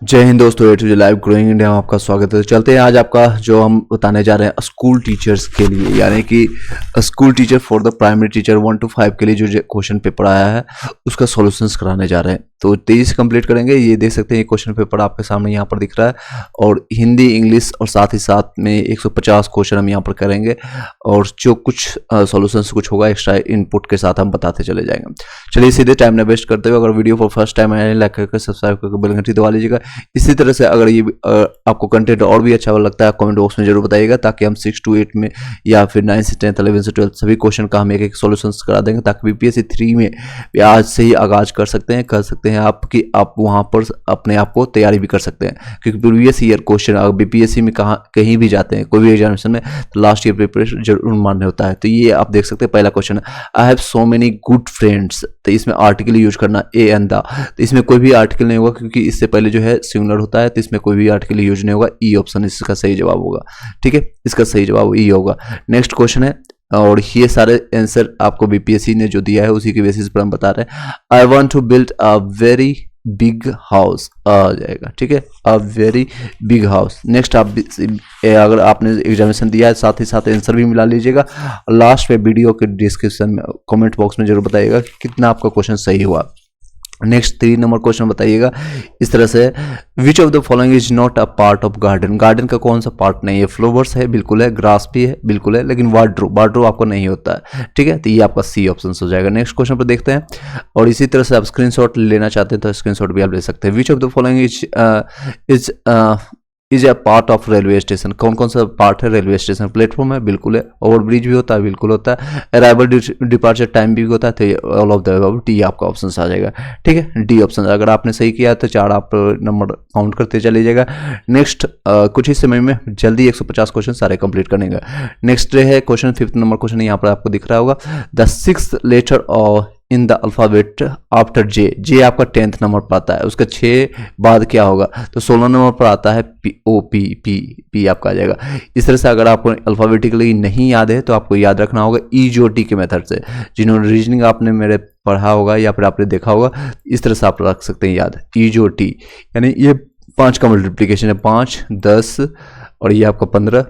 जय हिंद दोस्तों, A to Z live growing India में आपका स्वागत है। तो चलते हैं आज आपका जो हम बताने जा रहे हैं स्कूल टीचर्स के लिए, यानी कि school teacher for the primary teacher 1 to 5 के लिए जो क्वेश्चन पेपर आया है उसका सॉल्यूशंस कराने जा रहे हैं। तो तेजी से कंप्लीट करेंगे। ये देख सकते हैं ये क्वेश्चन पेपर आपके सामने यहाँ पर दिख रहा है, और हिंदी इंग्लिश और साथ ही साथ में 150 क्वेश्चन हम यहाँ पर करेंगे, और जो कुछ सॉल्यूशंस कुछ होगा एक्स्ट्रा इनपुट के साथ हम बताते चले जाएंगे। चलिए सीधे टाइम न वेस्ट करते हुए, अगर वीडियो फॉर फर्स्ट टाइम आए लाइक करके सब्सक्राइब करके बेल घंटी दबा लीजिएगा। इसी तरह से अगर ये आपको कंटेंट और भी अच्छा लगता है कमेंट बॉक्स में जरूर बताइएगा, ताकि हम 6 to 8 में या फिर 9 से 10 11 से 12 सभी क्वेश्चन का हम एक एक सॉल्यूशंस करा देंगे, ताकि बीपीएससी 3 में आज से ही आगाज कर सकते हैं आपकी आप वहां पर अपने आप को तैयारी भी कर सकते हैं। क्योंकि प्रीवियस ईयर क्वेश्चन अगर बीपीएससी में कहीं भी जाते हैं कोई भी एग्जामिनेशन में, तो लास्ट ईयर प्रिपरेशन जरूर मान्य होता है। तो ये आप देख सकते हैं पहला क्वेश्चन है, I have so many good friends. तो इसमें आर्टिकल यूज करना ए एंड द, तो इसमें कोई भी आर्टिकल नहीं होगा क्योंकि इससे पहले जो है सिंगुलर होता है, तो इसमें कोई भी आर्टिकल यूज नहीं होगा। ई ऑप्शन इसका सही जवाब होगा। ठीक है, इसका सही जवाब ई होगा। नेक्स्ट क्वेश्चन है, और ये सारे आंसर आपको बीपीएससी ने जो दिया है उसी के बेसिस पर हम बता रहे हैं। I want to build a very big house आ जाएगा। ठीक है, a very big house. Next आप अगर आपने एग्जामिनेशन दिया है साथ ही साथ आंसर भी मिला लीजिएगा। लास्ट में वीडियो के डिस्क्रिप्शन में कमेंट बॉक्स में जरूर बताइएगा कि कितना आपका क्वेश्चन सही हुआ। नेक्स्ट 3 नंबर क्वेश्चन बताइएगा इस तरह से, which of the following is not a part of garden. Garden का कौन सा पार्ट नहीं है? फ्लावर्स है, बिल्कुल है, ग्रास भी है, बिल्कुल है, लेकिन वार्डरोब आपको नहीं होता है। ठीक है, तो ये आपका सी ऑप्शन हो जाएगा। नेक्स्ट क्वेश्चन पर देखते हैं, और इसी तरह से आप स्क्रीनशॉट लेना चाहते हैं तो स्क्रीनशॉट भी आप ले सकते हैं। Which of the following is a part of railway station. कौन कौन सा पार्ट है? रेलवे स्टेशन प्लेटफॉर्म है, बिल्कुल है, ओवरब्रिज भी होता है, बिल्कुल होता है, अराइवल डिपार्चर टाइम भी होता है, तो all of the above D आपका ऑप्शन आ जाएगा। ठीक है, डी ऑप्शन अगर आपने सही किया तो 4 आप नंबर काउंट करते चले जाएगा। नेक्स्ट कुछ ही समय में जल्दी 150 क्वेश्चन सारे कंप्लीट करने का। नेक्स्ट है क्वेश्चन 5th नंबर क्वेश्चन यहाँ पर आपको दिख रहा होगा, the 6th letter in the alphabet after J. J आपका 10th नंबर पर आता है, उसका 6 बाद क्या होगा? तो 16 नंबर पर आता है पी आपका आ जाएगा। इस तरह से अगर आपको अल्फाबेटिकली नहीं याद है तो आपको याद रखना होगा ई जो टी के मेथड से। जिन्होंने रीजनिंग आपने मेरे पढ़ा होगा या फिर आपने देखा होगा, इस तरह से आप रख सकते हैं याद, ई जो टी, यानी ये 5 का मल्टीप्लीकेशन है, 5 10 और ये आपका 15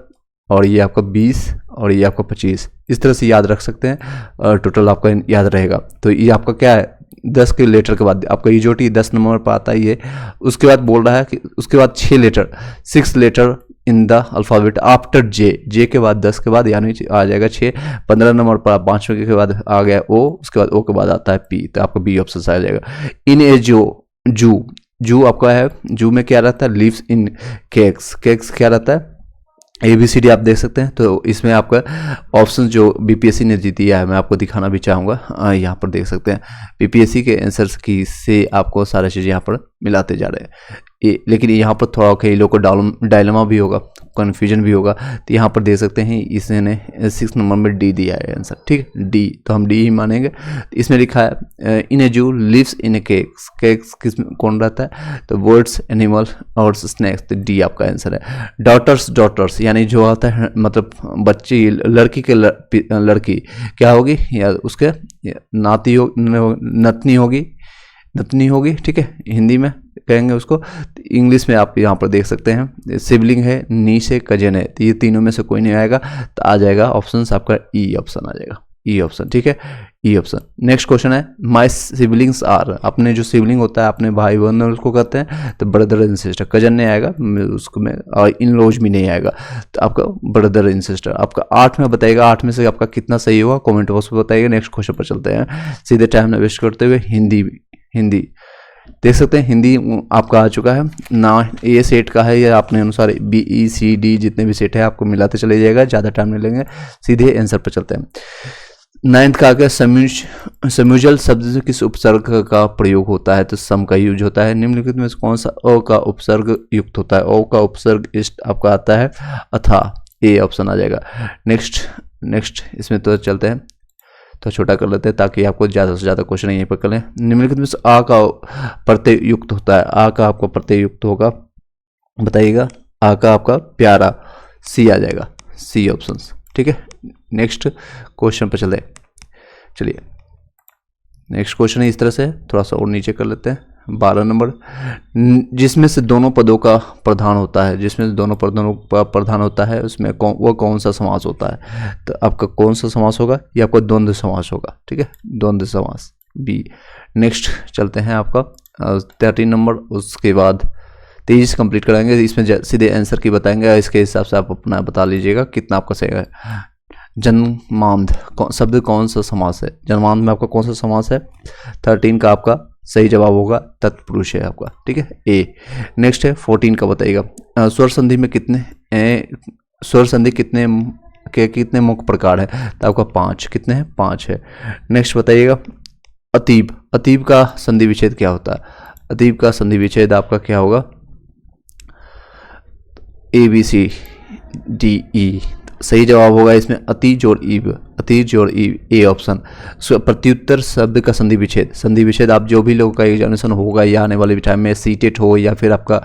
और ये आपका 20 और ये आपका 25, इस तरह से याद रख सकते हैं। टोटल आपका याद रहेगा। तो ये आपका क्या है, 10 के लेटर के बाद आपका ईजोटी 10 नंबर पर आता है ये। उसके बाद बोल रहा है कि उसके बाद 6 letter in the alphabet after J. J के बाद 10 के बाद यानी आ जाएगा 6। 15 नंबर पर 5वें के बाद आ गया ओ, उसके बाद ओ के बाद आता है पी, तो आपका बी ऑप्शन आ जाएगा। इन ए जू आपका है, जू में क्या रहता है? Lives in cakes. केक्स क्या रहता है? ABCD आप देख सकते हैं। तो इसमें आपका ऑप्शन जो बीपीएससी ने दिया है मैं आपको दिखाना भी चाहूँगा। यहाँ पर देख सकते हैं बीपीएससी के आंसर्स की से आपको सारी चीज़ें यहाँ पर मिलाते जा रहे हैं। लेकिन यहाँ पर थोड़ा कई लोगों को डायलेमा भी होगा, कन्फ्यूजन भी होगा। तो यहाँ पर देख सकते हैं इसने 6 नंबर में डी दिया है आंसर। ठीक है, डी, तो हम डी ही मानेंगे। तो इसमें लिखा है in a zoo lives in a caves. Caves किस कौन रहता है? तो बर्ड्स, एनिमल और स्नैक्स, तो डी आपका आंसर है। डॉटर्स यानी जो होता है मतलब बच्ची, लड़की के लड़की क्या होगी, या उसके नतनी होगी। ठीक है, हिंदी में कहेंगे उसको। इंग्लिश में आप यहाँ पर देख सकते हैं सिबलिंग है, नीस है, कजन है, तो ये तीनों में से कोई नहीं आएगा, तो आ जाएगा ऑप्शन आपका ई ऑप्शन आ जाएगा, ई ऑप्शन। ठीक है, ई ऑप्शन। नेक्स्ट क्वेश्चन है, माई सिबलिंग्स आर। अपने जो सिबलिंग होता है अपने भाई बहन उसको कहते हैं, तो ब्रदर एंड सिस्टर। कजन नहीं आएगा उसको में, और इन लॉज भी नहीं आएगा, तो आपका ब्रदर एंड सिस्टर। आपका 8 में बताइएगा, 8 में से आपका कितना सही हुआ कमेंट बॉक्स में बताइएगा। नेक्स्ट क्वेश्चन पर चलते हैं सीधे टाइम न वेस्ट करते हुए। हिंदी देख सकते हैं, हिंदी आपका आ चुका है ना। ये सेट का है, या अपने अनुसार BECD जितने भी सेट है आपको मिलाते चले जाएगा, ज़्यादा टाइम नहीं लेंगे, सीधे आंसर पर चलते हैं। 9th का आगे सम्यूजल शब्द से किस उपसर्ग का प्रयोग होता है? तो सम का यूज होता है। निम्नलिखित में से कौन सा अ का उपसर्ग युक्त होता है? ओ का उपसर्ग इष्ट आपका आता है अथा, ए ऑप्शन आ जाएगा। नेक्स्ट इसमें तो चलते हैं, तो छोटा कर लेते हैं ताकि आपको ज़्यादा से ज़्यादा क्वेश्चन यहीं पर कर लें। निम्नलिखित में से आ का प्रत्यय युक्त होता है। आ का आपका प्रत्यय युक्त होगा, बताइएगा। आ का आपका प्यारा, सी आ जाएगा, सी ऑप्शन। ठीक है, नेक्स्ट क्वेश्चन पर चलिए नेक्स्ट क्वेश्चन है इस तरह से, थोड़ा सा और नीचे कर लेते हैं। 12 नंबर, जिसमें से दोनों पदों का प्रधान होता है, जिसमें से दोनों पदों का प्रधान होता है उसमें वो कौन सा समास होता है? तो आपका कौन सा समास होगा? ये आपका द्वंद्व समास होगा, ठीक है, द्वंद्व समास बी। नेक्स्ट चलते हैं आपका 13 नंबर, उसके बाद 23 कंप्लीट कराएंगे। इसमें सीधे आंसर की बताएंगे, इसके हिसाब से आप अपना बता लीजिएगा कितना आपका सही है। जन्मांध शब्द कौन सा समास है? जन्मांध में आपका कौन सा समास है? 13 का आपका सही जवाब होगा तत्पुरुष है आपका, ठीक है, ए। नेक्स्ट है 14 का बताइएगा। स्वर संधि में स्वर संधि कितने मुख्य प्रकार है? तो आपका 5, कितने हैं? 5 है। नेक्स्ट बताइएगा अतीब, अतीब का संधि विच्छेद क्या होता है? अतीब का संधि विच्छेद आपका क्या होगा? A B C D E, सही जवाब होगा इसमें अति जोड़ ईब, अति जोड़ ईब, ए ऑप्शन। प्रत्युत्तर शब्द का संधि विच्छेद, संधि विच्छेद आप जो भी लोगों का एग्जामिनेशन होगा या आने वाले टाइम में सीटेट हो या फिर आपका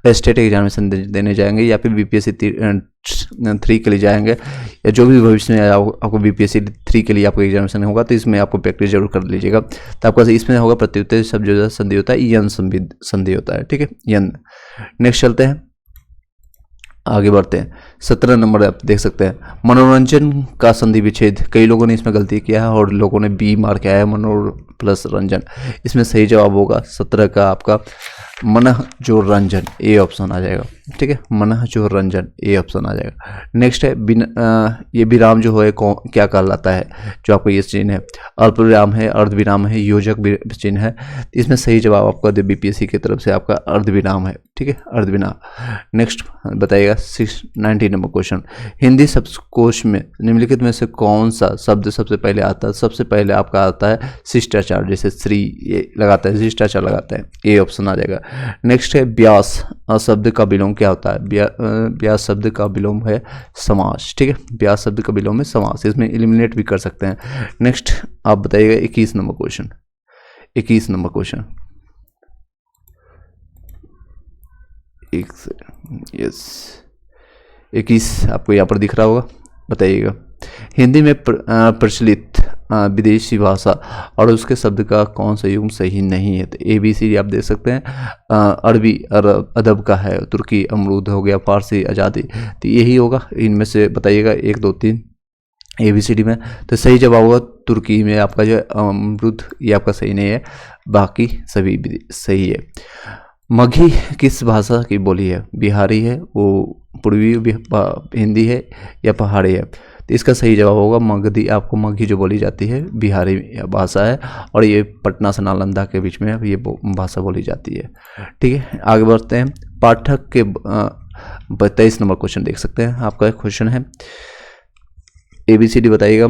स्टेट एग्जामिनेशन देने जाएंगे या फिर बीपीएससी 3 के लिए जाएंगे या जो भी भविष्य में आपको बीपीएससी 3 के लिए आपको एग्जामिनेशन होगा तो इसमें आपको प्रैक्टिस जरूर कर लीजिएगा। तो आपका इसमें होगा प्रत्युत्तर शब्द जो संधि होता है यन संधि होता है, ठीक है, यन। नेक्स्ट चलते हैं, आगे बढ़ते हैं। 17 नंबर आप देख सकते हैं मनोरंजन का संधि विच्छेद। कई लोगों ने इसमें गलती किया है और लोगों ने बी मार किया है, मनोर प्लस रंजन। इसमें सही जवाब होगा 17 का आपका मनः जो रंजन, ए ऑप्शन आ जाएगा, ठीक है, मनः जो रंजन, ए ऑप्शन आ जाएगा। नेक्स्ट है ये विराम जो है क्या कहलाता है? जो आपका ये चिन्ह है अल्प विराम है, अर्ध विराम है, योजक चिन्ह है। इसमें सही जवाब आपका बीपीएससी की तरफ से आपका अर्ध विराम है, ठीक है, अर्ध विराम। नेक्स्ट बताइएगा 19 नंबर क्वेश्चन, हिंदी शब्दकोश में निम्नलिखित में से कौन सा शब्द सबसे पहले आता है? सबसे पहले आपका आता है शिष्टाचार, जैसे श्री ये लगाता है, शिष्टाचार लगाता है, ए ऑप्शन आ जाएगा। नेक्स्ट है व्यास शब्द का विलोम क्या होता है? व्यास शब्द का विलोम है समास, ठीक है, व्यास शब्द का विलोम है समास। इसमें एलिमिनेट भी कर सकते हैं। नेक्स्ट आप बताइएगा 21 number question, 21 number question, yes 21 आपको यहाँ पर दिख रहा होगा, बताइएगा। हिंदी में प्रचलित विदेशी भाषा और उसके शब्द का कौन सा युग्म सही नहीं है? तो ए बी सी आप देख सकते हैं। अरबी अदब का है, तुर्की अमरूद हो गया, फारसी आज़ादी, तो यही होगा। इनमें से बताइएगा 1 2 3 ए बी सी डी में। तो सही जवाब होगा तुर्की में आपका जो अमरूद, ये आपका सही नहीं है, बाकी सभी सही है। मगही किस भाषा की बोली है? बिहारी है, वो पूर्वी हिंदी है या पहाड़ी है? तो इसका सही जवाब होगा मगधी। आपको मगही जो बोली जाती है बिहारी भाषा है और ये पटना से नालंदा के बीच में ये भाषा बोली जाती है, ठीक है। आगे बढ़ते हैं, पाठक के 23 नंबर क्वेश्चन देख सकते हैं। आपका एक क्वेश्चन है ABCD बताइएगा।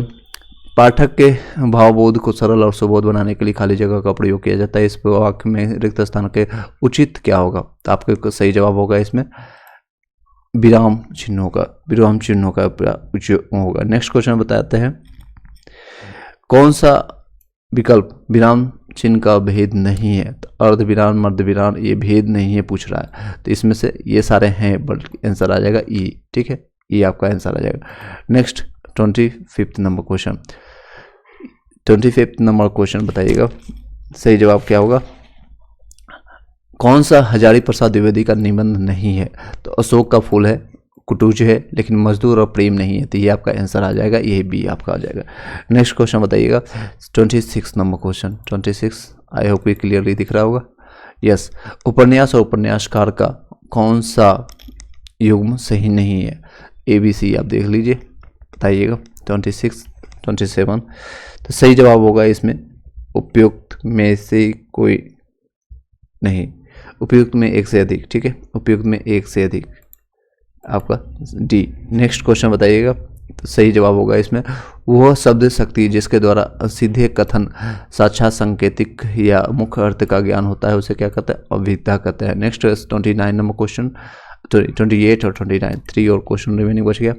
पाठक के भावबोध को सरल और सुबोध बनाने के लिए खाली जगह का प्रयोग किया जाता है। इस वाक्य में रिक्त स्थान के उचित क्या होगा? तो आपका सही जवाब होगा इसमें विराम चिन्हों का, विराम चिन्हों का उपयोग होगा। नेक्स्ट क्वेश्चन बताते हैं, कौन सा विकल्प विराम चिन्ह का भेद नहीं है? तो अर्ध विराम, मर्द विराम, ये भेद नहीं है पूछ रहा है, तो इसमें से ये सारे हैं, बल्कि आंसर आ जाएगा ई, ठीक है, ये आपका आंसर आ जाएगा। Next 25 number question, 25 number question बताइएगा, सही जवाब क्या होगा? कौन सा हजारी प्रसाद द्विवेदी का निबंध नहीं है? तो अशोक का फूल है, कुटुज है, लेकिन मजदूर और प्रेम नहीं है, तो ये आपका आंसर आ जाएगा, ये बी आपका आ जाएगा। नेक्स्ट क्वेश्चन बताइएगा 26 नंबर क्वेश्चन, 26, आई होप ये क्लियरली दिख रहा होगा। यस, उपन्यास और उपन्यासकार का कौन सा युग्म सही नहीं है? ABC आप देख लीजिए, बताइएगा। 26, 27, तो सही जवाब होगा इसमें उपयुक्त में से कोई नहीं, उपयुक्त में एक से अधिक, ठीक है, उपयुक्त में एक से अधिक आपका डी। नेक्स्ट क्वेश्चन बताइएगा, तो सही जवाब होगा इसमें वह शब्द शक्ति जिसके द्वारा सीधे कथन, साक्षात सांकेतिक या मुख्य अर्थ का ज्ञान होता है, उसे क्या कहते हैं? अभिज्ञता कहते हैं। नेक्स्ट 29 नंबर क्वेश्चन, 28 और 29, 3 और क्वेश्चन रिमेनिंग बच गया।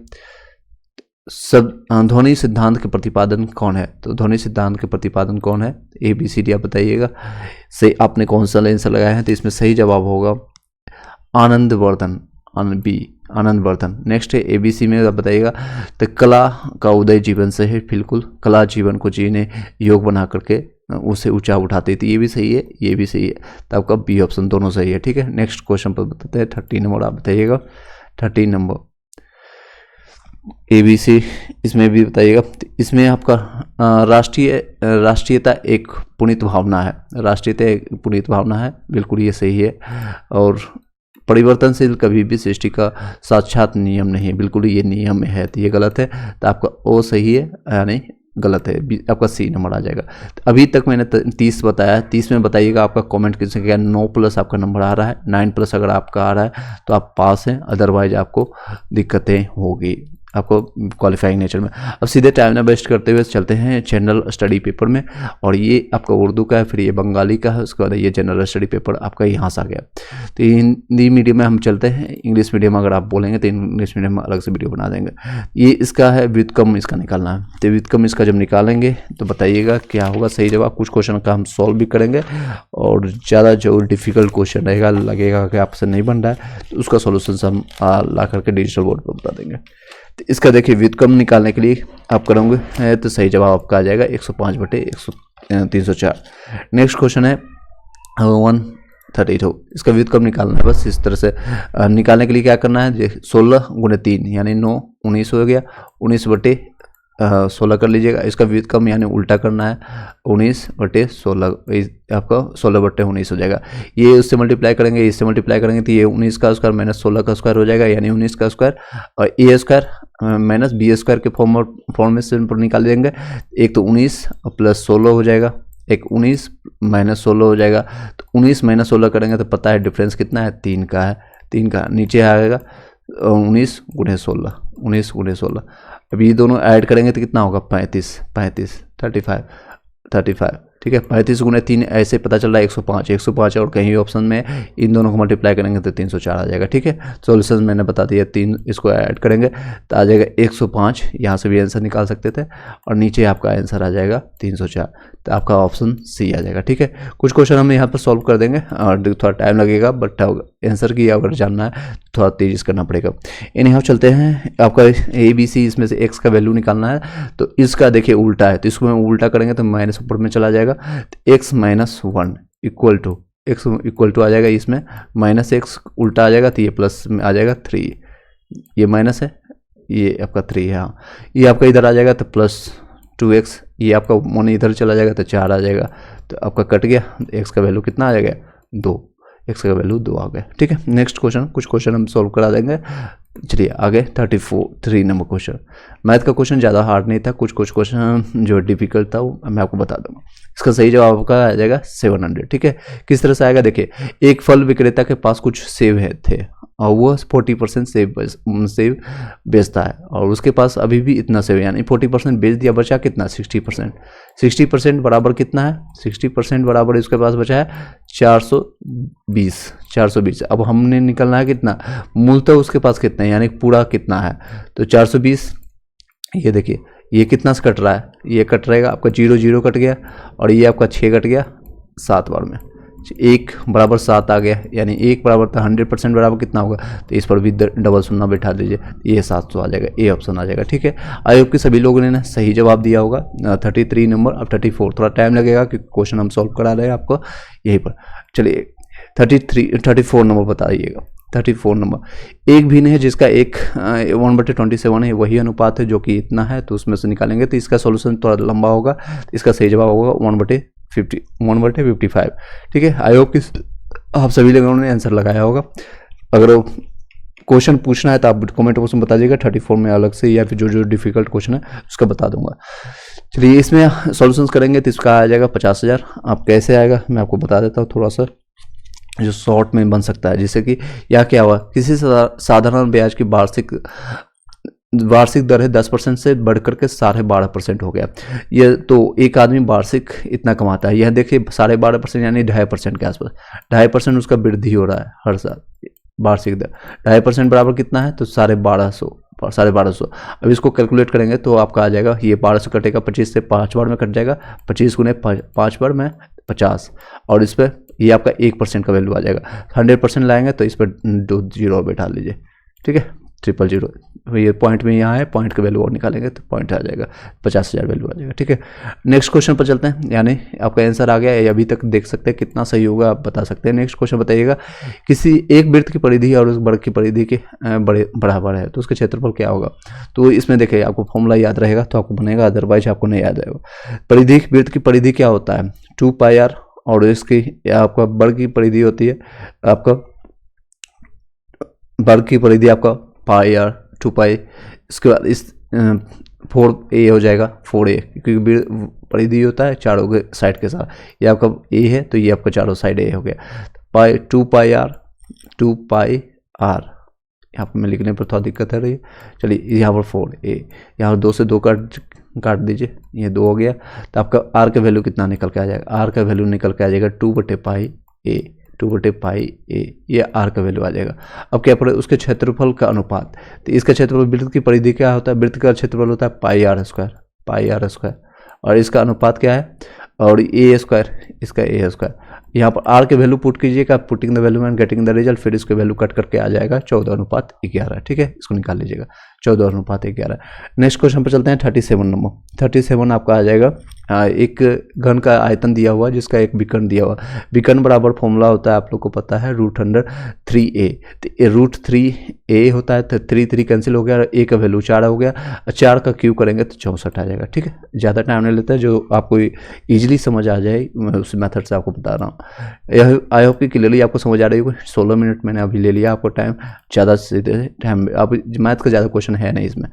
सब ध्वनि सिद्धांत के प्रतिपादन कौन है? तो ध्वनि सिद्धांत के प्रतिपादन कौन है? ABCD आप बताइएगा। सही आपने कौन सा आंसर लगाया है? तो इसमें सही जवाब होगा आनंदवर्धन, बी आनंदवर्धन। नेक्स्ट है ABC में आप बताइएगा, तो कला का उदय जीवन से है, बिल्कुल, कला जीवन को जीने योग बना करके उसे ऊंचा उठाते, तो ये भी सही है, ये भी सही है, तो आपका बी ऑप्शन दोनों सही है। ठीक है, नेक्स्ट क्वेश्चन पर बताते हैं 13 नंबर, आप बताइएगा 13 नंबर ABC, इसमें भी बताइएगा। इसमें आपका राष्ट्रीयता एक पुनीत भावना है, राष्ट्रीयता एक पुनीत भावना है, बिल्कुल ये सही है। और परिवर्तनशील कभी भी सृष्टि का साक्षात नियम नहीं है, बिल्कुल ये नियम है, तो ये गलत है, तो आपका ओ सही है, यानी गलत है, आपका सी नंबर आ जाएगा। तो अभी तक मैंने 30 बताया है, 30 में बताइएगा आपका कमेंट किसने किया। 9+ आपका नंबर आ रहा है, 9+ अगर आपका आ रहा है तो आप पास हैं, अदरवाइज आपको दिक्कतें होगी आपको क्वालिफाइंग नेचर में। अब सीधे टाइम ना वेस्ट करते हुए चलते हैं जनरल स्टडी पेपर में, और ये आपका उर्दू का है, फिर ये बंगाली का है, उसके बाद ये जनरल स्टडी पेपर आपका यहाँ से आ गया। तो हिंदी मीडियम में हम चलते हैं, इंग्लिश मीडियम अगर आप बोलेंगे तो इंग्लिश मीडियम में अलग से वीडियो बना देंगे। ये इसका है व्युत्क्रम, इसका निकालना है, तो व्युत्क्रम इसका जब निकालेंगे तो बताइएगा क्या होगा सही जवाब। कुछ क्वेश्चन का हम सॉल्व भी करेंगे, और ज़्यादा जो डिफिकल्ट क्वेश्चन रहेगा, लगेगा कि आपसे नहीं बन रहा है, तो उसका सोल्यूशन हम ला करके डिजिटल बोर्ड पर बता देंगे। तो इसका देखिए व्युत्क्रम निकालने के लिए आप करोगे तो सही जवाब आपका आ जाएगा 105/304। नेक्स्ट क्वेश्चन है 132, इसका व्युत्क्रम निकालना है। बस इस तरह से निकालने के लिए क्या करना है, 16 × 3 यानी 9, 19 हो गया, 19/16 कर लीजिएगा। इसका व्युत्क्रम यानी उल्टा करना है, 19/16 आपका 16/19 हो जाएगा। ये उससे मल्टीप्लाई करेंगे, इससे मल्टीप्लाई करेंगे तो ये 19 का स्क्वायर माइनस 16 का स्क्वायर हो जाएगा, यानी 19 का स्क्वायर, और ए स्क्वायर माइनस बी स्क्वायर के फॉर्म में से निकाल देंगे। एक तो 19 प्लस 16 हो जाएगा, एक 19 माइनस 16 हो जाएगा। तो 19 माइनस 16 करेंगे तो पता है डिफरेंस कितना है, 3 का है, 3 का नीचे आएगा 19 × 16, 19 × 16। अब ये दोनों ऐड करेंगे तो कितना होगा, 35, 35 ठीक है। 35 × 3 ऐसे पता चल रहा है 105, 105 और कहीं ऑप्शन में इन दोनों को मल्टीप्लाई करेंगे तो 304 आ जाएगा। ठीक है, सॉल्यूशन मैंने बता दिया, 3 इसको ऐड करेंगे तो आ जाएगा 105, यहाँ से भी आंसर निकाल सकते थे, और नीचे आपका आंसर आ जाएगा 304, तो आपका ऑप्शन सी आ जाएगा। ठीक है, कुछ क्वेश्चन हम यहाँ पर सॉल्व कर देंगे और थोड़ा टाइम लगेगा, बट आंसर की अगर जानना है थोड़ा तेजी करना पड़ेगा। इन यहाँ चलते हैं, आपका ABC इसमें से x का वैल्यू निकालना है, तो इसका देखिए उल्टा है, तो इसको हम उल्टा करेंगे तो माइनस ऊपर में चला जाएगा, तो x - 1 equal to x equal to आ जाएगा, इसमें -x उल्टा आ जाएगा तो ये प्लस में आ जाएगा 3, ये माइनस है, ये आपका 3 है, हाँ ये आपका इधर आ जाएगा तो +2x, ये आपका मन इधर चला जाएगा तो 4 आ जाएगा, तो आपका कट गया, x का वैल्यू कितना आ जाएगा 2, x का वैल्यू 2 आ गया। ठीक है, नेक्स्ट क्वेश्चन, कुछ क्वेश्चन हम सॉल्व करा देंगे। चलिए आगे 3 नंबर क्वेश्चन, मैथ का क्वेश्चन ज़्यादा हार्ड नहीं था, कुछ क्वेश्चन जो डिफिकल्ट था वो मैं आपको बता दूंगा। इसका सही जवाब आपका आ जाएगा 700। ठीक है, किस तरह से आएगा देखिए, एक फल विक्रेता के पास कुछ सेब थे और वो 40% सेब बेचता है, और उसके पास अभी भी इतना सेब, यानी 40% बेच दिया, बचा कितना 60%। 60% बराबर कितना है, 60% बराबर इसके पास बचा है 420। अब हमने निकलना है कितना, मूलतः उसके पास कितना है, यानी पूरा कितना है, तो 420। ये देखिए ये कितना से कट रहा है, ये कट रहेगा आपका 0 0 कट गया, और ये आपका 6 कट गया 7 बार में, 1 बराबर 7 आ गया, यानी 1 बराबर था 100% बराबर कितना होगा, तो इस पर भी डबल शून्य बैठा दीजिए, ये 700 आ जाएगा, ए ऑप्शन आ जाएगा। ठीक है, आई होप कि सभी लोगों ने ना सही जवाब दिया होगा। 33 नंबर, अब 34, थोड़ा टाइम लगेगा क्योंकि क्वेश्चन हम सॉल्व करा रहे हैं आपको यहीं पर। चलिए 34 नंबर बताइएगा। 34 नंबर, एक भिन्न है जिसका एक 1/27 है, वही अनुपात है जो कि इतना है, तो उसमें से निकालेंगे तो इसका सॉल्यूशन थोड़ा लंबा होगा, इसका सही जवाब होगा 1/55। ठीक है, आई होप कि आप सभी लोगों ने आंसर लगाया होगा। अगर क्वेश्चन पूछना है तो आप कमेंट बॉक्स में बता दीजिएगा 34 में अलग से, या फिर जो डिफिकल्ट क्वेश्चन है उसका बता दूंगा। चलिए इसमें सॉल्यूशंस करेंगे तो इसका आ जाएगा 50,000। आप कैसे आएगा मैं आपको बता देता हूँ थोड़ा सा, जो शॉर्ट में बन सकता है, जिससे कि यह क्या हुआ, किसी साधारण ब्याज की वार्षिक दर है 10% से बढ़कर के 12.5% हो गया। ये तो एक आदमी वार्षिक इतना कमाता है, यह देखिए 12.5% यानी 2.5% के आसपास, 2.5% उसका वृद्धि हो रहा है हर साल, वार्षिक दर 2.5% बराबर कितना है, तो 1250। अब इसको कैलकुलेट करेंगे तो आपका आ जाएगा, ये 1200 कटेगा 25 से, 5 बार में कट जाएगा, 25 गुने 5 बार में 50, और इस पर ये आपका 1% का वैल्यू आ जाएगा। 100% लाएंगे तो इस पर 2 0 बैठा लीजिए। ठीक है, 000, ये पॉइंट में यहाँ है, पॉइंट का वैल्यू और निकालेंगे तो पॉइंट आ जाएगा 50,000 वैल्यू आ जाएगा। ठीक है, नेक्स्ट क्वेश्चन पर चलते हैं, यानी आपका आंसर आ गया, अभी तक देख सकते हैं कितना सही होगा आप बता सकते हैं। नेक्स्ट क्वेश्चन बताइएगा, किसी एक वृत्त की परिधि और उस वर्ग की परिधि के बराबर है तो उसके क्षेत्रफल क्या होगा। तो इसमें देखिए आपको फॉर्मूला याद रहेगा तो आपको बनेगा, अदरवाइज आपको नहीं याद आएगा। परिधि, वृत्त की परिधि क्या होता है 2πr, और इसकी आपका वर्ग की परिधि होती है, आपका वर्ग की परिधि आपका πr 2π, इसके बाद इस 4a हो जाएगा 4a, क्योंकि परिधि होता है चारों के साइड के साथ, ये आपका a है तो ये आपका चारों साइड a हो गया। 2πr यहाँ पर मैं लिखने पर थोड़ा दिक्कत है रही है, चलिए यहाँ पर 4a, यहाँ 2 से 2 काट दीजिए, ये 2 हो गया, तो आपका r का वैल्यू कितना निकल के आ जाएगा, r का वैल्यू निकल के आ जाएगा 2/πa, 2/πa, ये r का वैल्यू आ जाएगा। अब क्या पड़े, उसके क्षेत्रफल का अनुपात, तो इसका क्षेत्रफल, वृत्त की परिधि क्या होता है, वृत्त का क्षेत्रफल होता है πr², और इसका अनुपात क्या है, और a², इसका a²। यहाँ पर r के वैल्यू पुट कीजिएगा, putting the value and getting the result, फिर इसके वैल्यू कट करके आ जाएगा 14/11। ठीक है, इसको निकाल लीजिएगा 14/11। नेक्स्ट क्वेश्चन पर चलते हैं, 37 नंबर। 37 आपका आ जाएगा, एक घन का आयतन दिया हुआ जिसका एक विकर्ण दिया हुआ, विकर्ण बराबर फॉर्मूला होता है आप लोग को पता है √3a, तो √3a होता है, तो 3 कैंसिल हो गया, a का वैल्यू 4 हो गया, 4 का क्यूब करेंगे तो 64 आ जाएगा। ठीक है, ज़्यादा टाइम नहीं लेता है, जो आपको ईजिली समझ आ जाए मैं उस मेथड से आपको बता रहा हूँ। आई होप कि क्लियरली आपको समझ आ रही होगी। 16 मिनट मैंने अभी ले लिया आपको टाइम, ज़्यादा सीधे टाइम, आप मैथ का ज़्यादा क्वेश्चन है नहीं इसमें,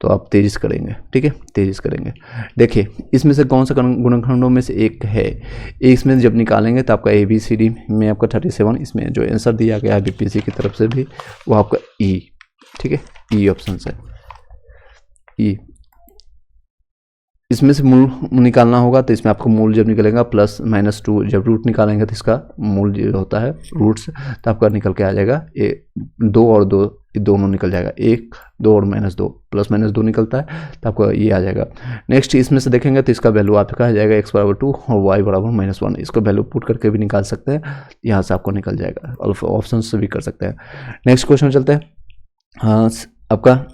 तो आप तेजी से करेंगे। ठीक है, तेजी से करेंगे। देखिए इसमें से कौन सा गुणनखंडों में से एक है, इसमें जब निकालेंगे तो आपका ABCD में आपका 37, इसमें जो आंसर दिया गया है BPC की तरफ से भी वो आपका E। ठीक है, E ऑप्शन से E, इसमें से मूल निकालना होगा, तो इसमें आपको मूल जब निकलेगा +-2, जब रूट निकालेंगे तो इसका मूल जो होता है रूट्स, तो आपका निकल के आ जाएगा 2 और 2 दोनों निकल जाएगा, 1 2 और -2, +-2 निकलता है तो आपका ये आ जाएगा। नेक्स्ट इसमें से देखेंगे तो इसका वैल्यू आपका आ जाएगा x = 2 और y = -1, इसको वैल्यू पुट करके भी निकाल सकते हैं, यहाँ से आपको निकल जाएगा, ऑप्शन से भी कर सकते हैं। नेक्स्ट क्वेश्चन चलते हैं, हाँ आपका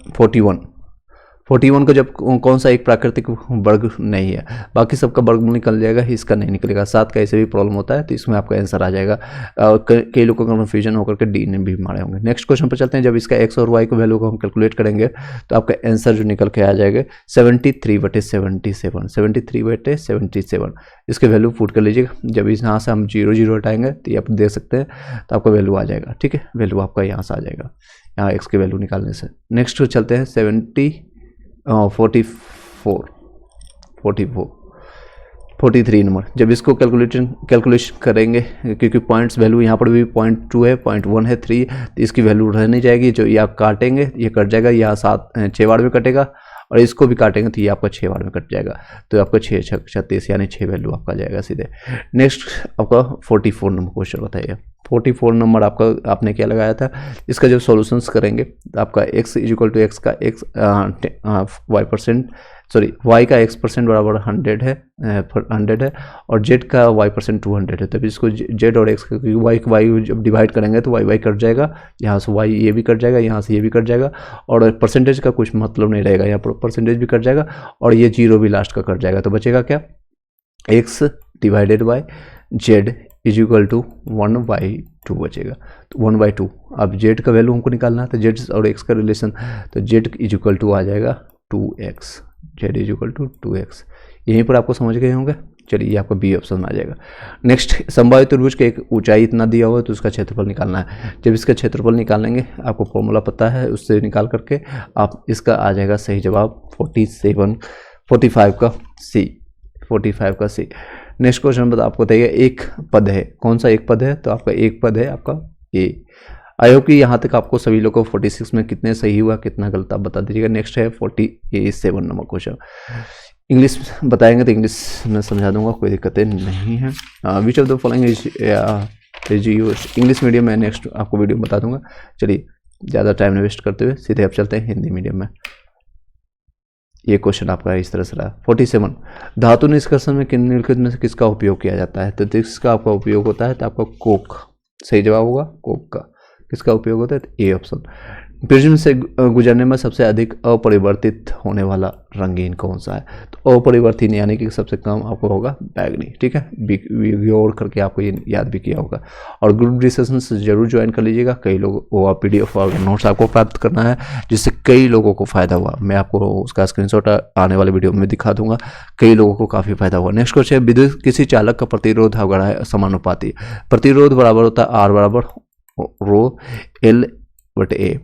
41 का जब कौन सा एक प्राकृतिक वर्ग नहीं है, बाकी सबका वर्गमूल निकल जाएगा, इसका नहीं निकलेगा। 7 का ऐसे भी प्रॉब्लम होता है, तो इसमें आपका आंसर आ जाएगा। कई लोगों को कन्फ्यूजन होकर के डी ने भी मारे होंगे। नेक्स्ट क्वेश्चन पर चलते हैं, जब इसका x और y को वैल्यू को हम कैलकुलेट करेंगे तो आपका आंसर जो निकल के आ जाएगा 73/77, 73/77, इसके वैल्यू पुट कर लीजिएगा। जब इस यहाँ से हम 0 0 हटाएंगे तो ये आप देख सकते हैं, तो आपका वैल्यू आ जाएगा। ठीक है, वैल्यू आपका यहाँ से आ जाएगा, यहाँ x की वैल्यू निकालने से। नेक्स्ट चलते हैं 43 नंबर, जब इसको कैलकुलेशन करेंगे, क्योंकि पॉइंट्स वैल्यू यहाँ पर भी 0.2 है, 0.1 है, 3, तो इसकी वैल्यू रह नहीं जाएगी, जो ये आप काटेंगे ये कट जाएगा, यहाँ 6 बार में कटेगा, और इसको भी काटेंगे तो ये आपका 6 बार में कट जाएगा, तो आपका 6 6 36 यानी 6 वैल्यू आपका जाएगा सीधे। नेक्स्ट आपका 44 नंबर क्वेश्चन बताइए। 44 नंबर आपका आपने क्या लगाया था, इसका जब सॉल्यूशंस करेंगे तो आपका x = x का x y का x% बराबर 100 है, और z का y% 200 है। तभी इसको z और x का, क्योंकि y जब डिवाइड करेंगे तो y कट जाएगा, यहाँ से y ये भी कट जाएगा, यहाँ से ये भी कट जाएगा, और परसेंटेज का कुछ मतलब नहीं रहेगा, यहाँ पर परसेंटेज भी कट जाएगा, और ये 0 भी लास्ट का कट जाएगा, तो बचेगा क्या, x / z = 1/2 बचेगा, तो 1/2। अब z का वैल्यू हमको निकालना है, तो z और x का रिलेशन, तो z = आ जाएगा 2x, z = 2x। यहीं पर आपको समझ गए होंगे। चलिए ये आपका बी ऑप्शन आ जाएगा। नेक्स्ट, संभावित त्रिभुज के एक ऊंचाई इतना दिया हुआ है तो उसका क्षेत्रफल निकालना है। जब इसका क्षेत्रफल निकालेंगे, आपको फॉर्मूला पता है, उससे निकाल करके आप इसका आ जाएगा सही जवाब 45 का सी। नेक्स्ट क्वेश्चन आपको बताइए, एक पद है, कौन सा एक पद है, तो आपका एक पद है आपका ए। आई होप कि यहाँ तक आपको सभी लोगों को 46 में कितने सही हुआ कितना गलत आप बता दीजिएगा। नेक्स्ट है 47 नंबर क्वेश्चन, इंग्लिश बताएंगे तो इंग्लिश में समझा दूंगा, कोई दिक्कतें नहीं है। Which of the following is used English medium में, नेक्स्ट आपको वीडियो बता दूंगा। चलिए ज़्यादा टाइम न वेस्ट करते हुए सीधे आप चलते हैं हिंदी मीडियम में। ये क्वेश्चन आपका इस तरह से रहा। 47, धातु निष्कर्षण में निम्नलिखित में से किसका उपयोग किया जाता है, तो इसका आपका उपयोग होता है, तो आपका कोक सही जवाब होगा, कोक का किसका उपयोग होता है, तो ए ऑप्शन। प्रिज्म से गुजरने में सबसे अधिक अपरिवर्तित होने वाला रंगीन कौन सा है? तो अपरिवर्तित यानी कि सबसे कम आपको होगा बैगनी, ठीक है, और करके आपको ये याद भी किया होगा। और ग्रुप डिस्कशन से जरूर ज्वाइन कर लीजिएगा। कई लोग वो PDF और नोट्स आपको प्राप्त करना है जिससे कई लोगों को फायदा हुआ। मैं आपको उसका स्क्रीनशॉट आने वाले वीडियो में दिखा दूंगा। कई लोगों को काफ़ी फायदा हुआ। नेक्स्ट क्वेश्चन, विद्युत किसी चालक का प्रतिरोध अगर है समानुपाती, प्रतिरोध बराबर होता है R बराबर रो L/A।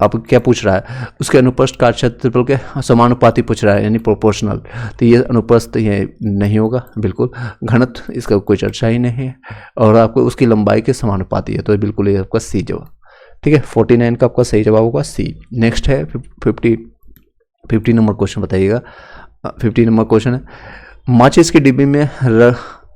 अब क्या पूछ रहा है, उसके अनुप्रस्थ काट क्षेत्रफल के समानुपाती पूछ रहा है, यानी प्रोपोर्शनल। तो ये अनुप्रस्थ ये नहीं होगा बिल्कुल। घनत्व इसका कोई चर्चा ही नहीं है। और आपको उसकी लंबाई के समानुपाती है, तो बिल्कुल ये आपका सी जवाब, ठीक है। 49 का आपका सही जवाब होगा सी। नेक्स्ट है 50 नंबर क्वेश्चन बताइएगा। 50 नंबर क्वेश्चन है, माचिस की डिब्बी में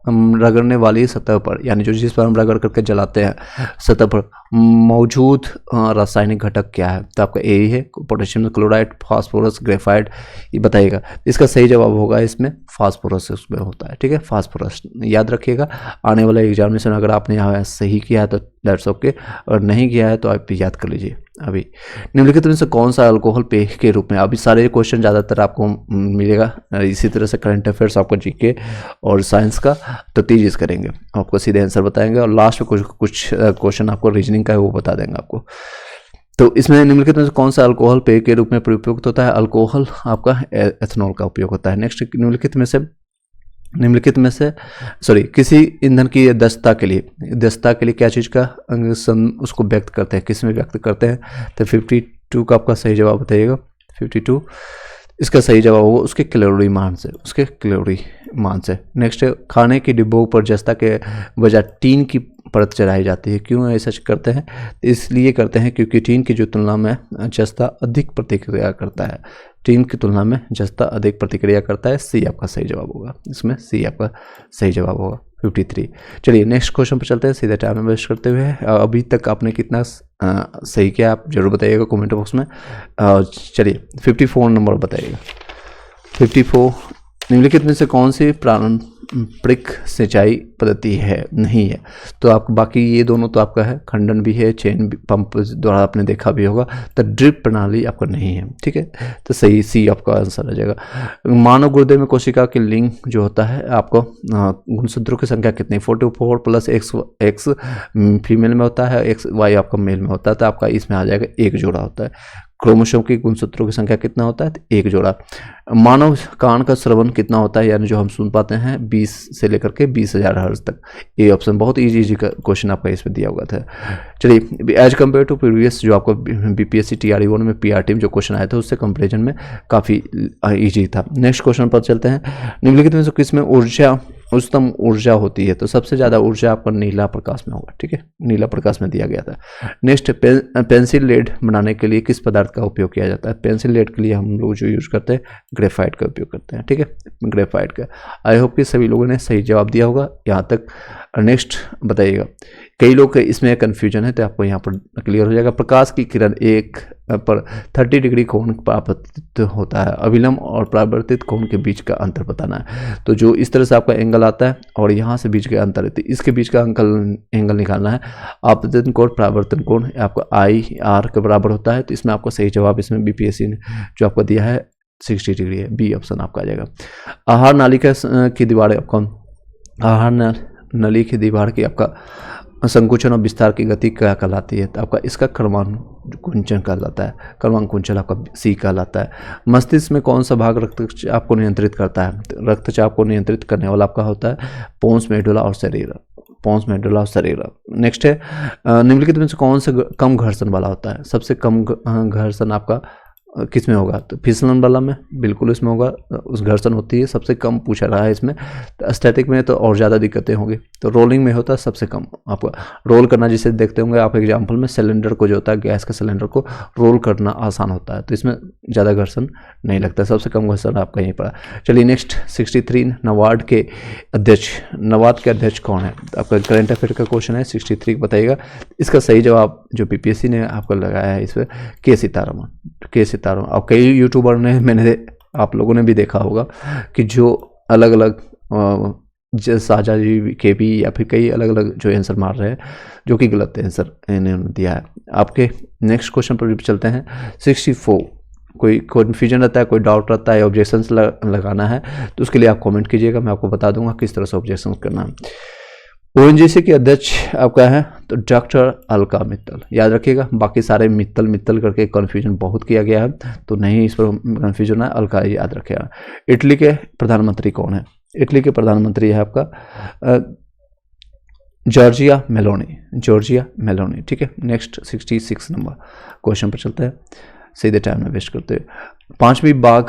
रगड़ने वाली सतह पर, यानी जो जिस पर हम रगड़ करके जलाते हैं सतह पर मौजूद रासायनिक घटक क्या है? तो आपका ए है, पोटेशियम क्लोराइड, फास्फोरस, ग्रेफाइट, ये बताइएगा। इसका सही जवाब होगा इसमें फास्फोरस उसमें होता है, ठीक है, फास्फोरस। याद रखिएगा, आने वाले एग्जामिनेशन अगर आपने यहाँ सही किया है तो दैट्स ओके, और नहीं किया है तो आप याद कर लीजिए। अभी निम्नलिखित में से कौन सा अल्कोहल पेय के रूप में, अभी सारे क्वेश्चन ज़्यादातर आपको मिलेगा। इसी तरह से करंट अफेयर्स आपको जीके और साइंस का तो तेजीज करेंगे, आपको सीधे आंसर बताएंगे। और लास्ट में कुछ क्वेश्चन आपको रीजनिंग का है वो बता देंगे आपको। तो इसमें निम्नलिखित में से कौन सा अल्कोहल पेय के रूप में प्रयुक्त होता है? अल्कोहल आपका एथनॉल का उपयोग होता है। नेक्स्ट, निम्नलिखित में से किसी ईंधन की दक्षता के लिए क्या चीज़ का उसको व्यक्त करते हैं, किस में व्यक्त करते हैं? तो 52 का आपका सही जवाब बताइएगा। 52 इसका सही जवाब होगा उसके कैलोरी मान से। नेक्स्ट, खाने के डिब्बों पर जस्ता के बजाय टीन की परत चढ़ाई जाती है, क्यों ऐसा करते हैं? तो इसलिए करते हैं क्योंकि टीन की जो तुलना में जस्ता अधिक प्रतिक्रिया करता है। टीन की तुलना में जस्ता अधिक प्रतिक्रिया करता है। सी आपका सही जवाब होगा, इसमें सी आपका सही जवाब होगा 53। चलिए नेक्स्ट क्वेश्चन पर चलते हैं सीधे टाइम वेस्ट करते हुए। अभी तक आपने कितना सही किया आप जरूर बताइएगा कमेंट बॉक्स में। चलिए 54 नंबर बताइएगा। 54, निम्नलिखित में से कौन सी पारंपरिक सिंचाई पद्धति है? नहीं है। तो आप बाकी ये दोनों तो आपका है, खंडन भी है, चेन पंप द्वारा आपने देखा भी होगा। तो ड्रिप प्रणाली आपका नहीं है, ठीक है, तो सही सी आपका आंसर आ जाएगा। मानव गुर्दे में कोशिका की लिंग जो होता है आपको गुणसूत्रों की संख्या कितनी? 44 प्लस एक्स फीमेल में होता है, एक्स वाई आपका मेल में होता है। तो आपका इसमें आ जाएगा एक जोड़ा होता है। क्रोमोसोम की गुणसूत्रों की संख्या कितना होता है? एक जोड़ा। मानव कान का श्रवण कितना होता है, यानी जो हम सुन पाते हैं 20 से लेकर के 20,000 हर्ट्ज तक। ये ऑप्शन बहुत इजी क्वेश्चन आपका इसमें दिया हुआ था। चलिए, एज कम्पेयर टू प्रीवियस जो आपको BPSC TRE 1 में PRT में जो क्वेश्चन आया था उससे कंपेरिजन में काफ़ी ईजी था। नेक्स्ट क्वेश्चन पर चलते हैं। निम्नलिखित में से किसमें उच्चतम ऊर्जा होती है? तो सबसे ज़्यादा ऊर्जा आपका नीला प्रकाश में होगा, ठीक है, नीला प्रकाश में दिया गया था। नेक्स्ट, पेंसिल लेड बनाने के लिए किस पदार्थ का उपयोग किया जाता है? पेंसिल लेड के लिए हम लोग जो यूज करते हैं ग्रेफाइट का उपयोग करते हैं, ठीक है, ग्रेफाइट का। आई होप कि सभी लोगों ने सही जवाब दिया होगा यहाँ तक। नेक्स्ट बताइएगा, कई लोग इसमें कन्फ्यूजन है तो आपको यहाँ पर क्लियर हो जाएगा। प्रकाश की किरण एक पर 30 डिग्री कोण परावर्तित होता है, अभिलंब और परावर्तित कोण के बीच का अंतर बताना है। तो जो इस तरह से आपका एंगल आता है और यहाँ से बीच के अंतर है, इसके बीच का एंगल निकालना है। आपतन कोण परावर्तन कोण आपका IR के बराबर होता है। तो इसमें आपको सही जवाब इसमें BPSC ने जो आपको दिया है 60 डिग्री है, बी ऑप्शन आपका आ जाएगा। आहार नालिका की दीवार आहार नली की दीवार की आपका संकुचन और विस्तार की गति क्या कहलाती है? तो आपका इसका क्रमांकुंचन कहलाता है, क्रमांकुंचन आपका सी कहलाता है। मस्तिष्क में कौन सा भाग रक्तचाप को नियंत्रित करता है? रक्तचाप को नियंत्रित करने वाला आपका होता है पोन्स मेडुला और शरीर। नेक्स्ट है, निम्नलिखित में से कौन सा कम घर्षण वाला होता है? सबसे कम घर्षण आपका किस में होगा? तो फिसलन वाला में बिल्कुल इसमें होगा, उस घर्षण होती है, सबसे कम पूछा रहा है इसमें। तो स्टैटिक में तो और ज़्यादा दिक्कतें होंगी। तो रोलिंग में होता है सबसे कम आपका रोल करना, जिसे देखते होंगे आप एग्जाम्पल में सिलेंडर को जो होता है गैस का सिलेंडर को रोल करना आसान होता है, तो इसमें ज़्यादा घर्षण नहीं लगता, सबसे कम घर्षण आपका यहीं पड़ा। चलिए नेक्स्ट 63, नबार्ड के अध्यक्ष कौन है? आपका करंट अफेयर का क्वेश्चन है, 63 बताइएगा। इसका सही जवाब जो BPSC ने आपको लगाया है इसमें के सीतारामन। और कई यूट्यूबर ने आप लोगों ने भी देखा होगा कि जो अलग अलग साझा जी, केपी या फिर कई अलग अलग जो आंसर मार रहे हैं, जो कि गलत आंसर इन्होंने दिया है। आपके नेक्स्ट क्वेश्चन पर भी चलते हैं। 64, कोई कन्फ्यूजन रहता है, कोई डाउट रहता है, ऑब्जेक्शंस लगाना है तो उसके लिए आप कमेंट कीजिएगा, मैं आपको बता दूंगा किस तरह से ऑब्जेक्शन करना है। ओएनजीसी के अध्यक्ष आपका है तो डॉक्टर अलका मित्तल, याद रखिएगा। बाकी सारे मित्तल मित्तल करके कन्फ्यूजन बहुत किया गया है, तो नहीं इस पर कन्फ्यूजन है, अलका याद रखिएगा। इटली के प्रधानमंत्री कौन है? इटली के प्रधानमंत्री है आपका जॉर्जिया मेलोनी, जॉर्जिया मेलोनी, ठीक है। नेक्स्ट 66 नंबर क्वेश्चन पर चलते हैं, सीधे टाइम में वेस्ट करते हुए। 5वीं बाघ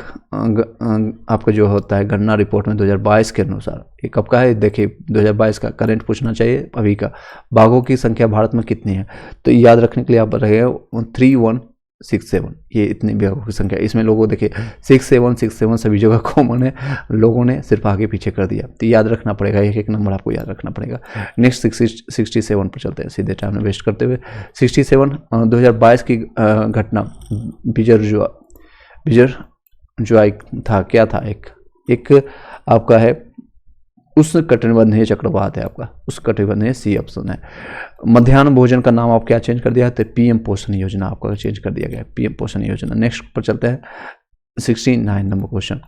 आपका जो होता है गणना रिपोर्ट में 2022 के अनुसार, ये कब का है देखिए, 2022 का करंट पूछना चाहिए अभी का। बाघों की संख्या भारत में कितनी है? तो याद रखने के लिए आप रहेगा 3167, ये इतनी बाघों की संख्या। इसमें लोगों देखिए 6767 सभी जगह कॉमन है, लोगों ने सिर्फ आगे पीछे कर दिया, तो याद रखना पड़ेगा, एक एक नंबर आपको याद रखना पड़ेगा। नेक्स्ट 67 पर चलते हैं, सीधे टाइम में वेस्ट करते हुए। 67 2022 की घटना बिजर जो था, क्या था? एक आपका है उष्ण कटिबंधीय चक्रवात है आपका, उस कटिबंधीय, सी ऑप्शन है। मध्याह्न भोजन का नाम आप क्या चेंज कर दिया है? तो पीएम पोषण योजना आपका चेंज कर दिया गया है, पीएम पोषण योजना। नेक्स्ट पर चलते हैं 69 नंबर क्वेश्चन।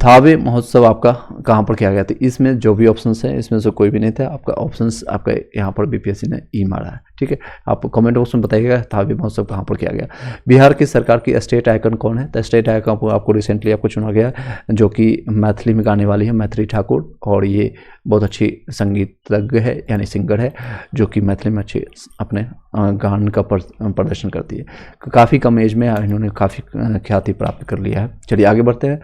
थावे महोत्सव आपका कहाँ पर किया गया था? इसमें जो भी ऑप्शंस हैं इसमें से कोई भी नहीं था आपका, ऑप्शंस आपका यहाँ पर बीपीएससी ने ई मारा है, ठीक है। आप कमेंट बॉक्स में बताइएगा थावे महोत्सव कहाँ पर किया गया। बिहार की सरकार की स्टेट आइकन कौन है? तो स्टेट आइकन आपको रिसेंटली आपको चुना गया, जो कि मैथिली में गाने वाली है, मैथिली ठाकुर, और ये बहुत अच्छी संगीतज्ञ है, यानी सिंगर है, जो कि मैथिली में अच्छे अपने गान का प्रदर्शन करती है। काफ़ी कम एज में इन्होंने काफ़ी ख्याति प्राप्त कर लिया है। चलिए आगे बढ़ते हैं।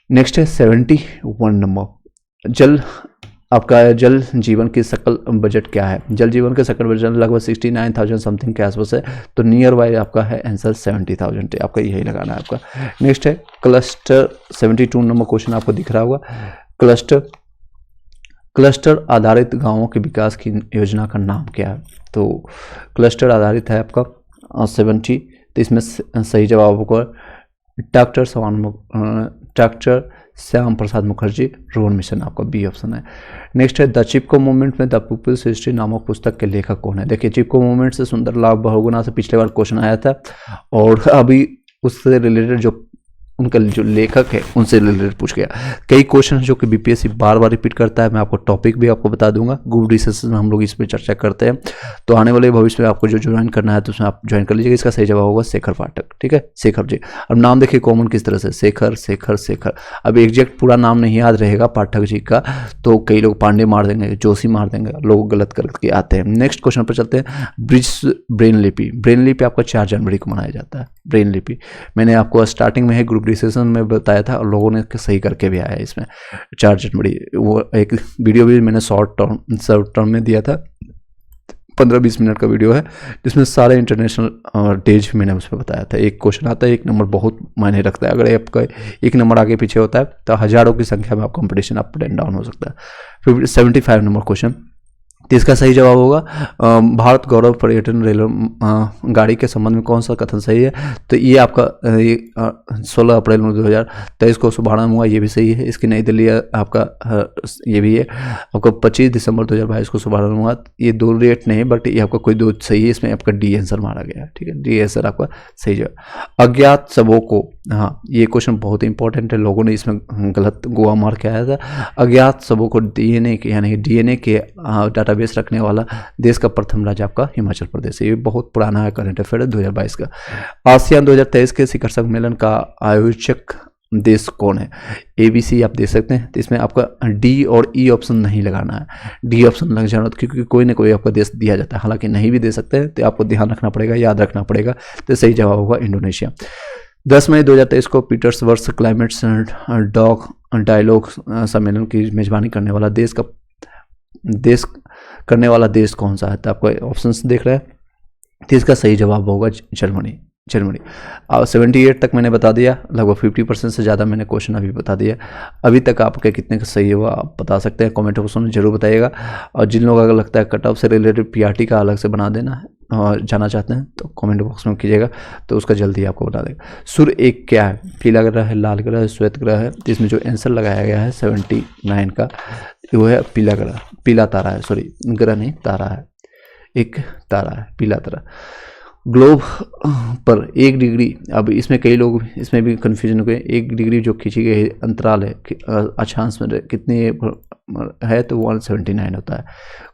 नेक्स्ट है 71 नंबर। आपका जल जीवन की सकल बजट क्या है? जल जीवन के सकल बजट लगभग 69,000 समथिंग के आसपास है, तो नियर बाय आपका है आंसर 70,000, आपका यही लगाना है आपका। नेक्स्ट है क्लस्टर 72 नंबर क्वेश्चन आपको दिख रहा होगा। क्लस्टर आधारित गांवों के विकास की योजना का नाम क्या है? तो क्लस्टर आधारित है आपका 70, तो इसमें सही जवाब होगा doctor Shyam Prasad Mukherjee road mission, आपका बी ऑप्शन है। नेक्स्ट है द चिपको मूवमेंट में द पीपल्स हिस्ट्री नामक पुस्तक के लेखक कौन है? देखिए चिपको मूवमेंट से सुंदरलाल बहुगुणा से पिछले बार क्वेश्चन आया था, और अभी उससे रिलेटेड जो उनका जो लेखक है उनसे रिलेटेड पूछ गया। कई क्वेश्चन जो कि बीपीएससी बार बार रिपीट करता है, मैं आपको टॉपिक भी आपको बता दूंगा, ग्रुप डिस्कशन में हम लोग इस पर चर्चा करते हैं, तो आने वाले भविष्य में आपको जो ज्वाइन करना है तो उसमें आप ज्वाइन कर लीजिएगा। इसका सही जवाब होगा शेखर पाठक, ठीक है, शेखर जी। अब नाम देखिए कॉमन किस तरह से, शेखर शेखर शेखर। अब एग्जैक्ट पूरा नाम नहीं याद रहेगा पाठक जी का, तो कई लोग पांडे मार देंगे, जोशी मार देंगे, लोग गलत करके आते हैं। नेक्स्ट क्वेश्चन पर चलते हैं। ब्रेन लिपि, ब्रेन लिपि आपका 4 जनवरी को मनाया जाता है। ब्रेन लिपि मैंने आपको स्टार्टिंग में है ग्रुप डिस्कशन में बताया था, और लोगों ने सही करके भी आया इसमें 4 जनवरी। वो एक वीडियो भी मैंने शॉर्ट टर्म में दिया था, 15-20 मिनट का वीडियो है, जिसमें सारे इंटरनेशनल डेज मैंने उस पर बताया था। एक क्वेश्चन आता है, एक नंबर बहुत मायने रखता है, अगर आपका एक नंबर आगे पीछे होता है तो हजारों की संख्या में आप कंपटीशन अप एंड डाउन हो सकता है। फिर 75 नंबर क्वेश्चन, तो इसका सही जवाब होगा भारत गौरव पर्यटन रेल गाड़ी के संबंध में कौन सा कथन सही है? तो ये आपका 16 अप्रैल 2023 को शुभारंभ हुआ, ये भी सही है। इसकी नई दिल्ली आपका ये भी है। आपका 25 दिसंबर 2022 को शुभारंभ हुआ, ये 2 रेट नहीं, बट ये आपका कोई 2 सही है, इसमें आपका डी आंसर मारा गया है, ठीक है, डी आंसर आपका सही जवाब। अज्ञात शवों को, हाँ ये क्वेश्चन बहुत इंपॉर्टेंट है, लोगों ने इसमें गलत गोवा मार के आया था। अज्ञात शवों को डीएनए के, यानी डीएनए के डाटाबेस रखने वाला देश का प्रथम राज्य आपका हिमाचल प्रदेश है। ये बहुत पुराना है, करंट अफेयर है 2022 का। आसियान 2023 के शिखर सम्मेलन का आयोजक देश कौन है? ABC आप दे सकते हैं, तो इसमें आपका डी और ई ऑप्शन नहीं लगाना है, डी ऑप्शन लग जाना, क्योंकि कोई ना कोई आपका देश दिया जाता है, हालांकि नहीं भी दे सकते हैं, तो आपको ध्यान रखना पड़ेगा, याद रखना पड़ेगा। तो सही जवाब होगा इंडोनेशिया। 10 मई 2023 को पीटर्सबर्ग क्लाइमेट डायलॉग सम्मेलन की मेजबानी करने वाला देश कौन सा है? तो आपको ऑप्शंस देख रहे हैं, तो इसका सही जवाब होगा जर्मनी। 78 तक मैंने बता दिया, लगभग 50% से ज़्यादा मैंने क्वेश्चन अभी बता दिया। अभी तक आपके कितने का सही हुआ आप बता सकते हैं, कमेंट बॉक्स में जरूर बताइएगा। और जिन लोगों को लगता है कट ऑफ से रिलेटेड PRT का अलग से बना देना है, जानना चाहते हैं तो कमेंट बॉक्स में कीजिएगा, तो उसका जल्दी आपको बता देगा। सूर्य एक क्या है? पीला ग्रह है, लाल ग्रह है, श्वेत ग्रह है। तो इसमें जो आंसर लगाया गया है 79 का, वो है पीला ग्रह, पीला तारा है, सॉरी ग्रह नहीं तारा है, एक तारा है पीला तारा। ग्लोब पर 1 डिग्री, अब इसमें कई लोग इसमें भी कन्फ्यूजन हो गए, 1 डिग्री जो खींची गई अंतराल है अक्षांश में कितनी है? तो 179 होता है।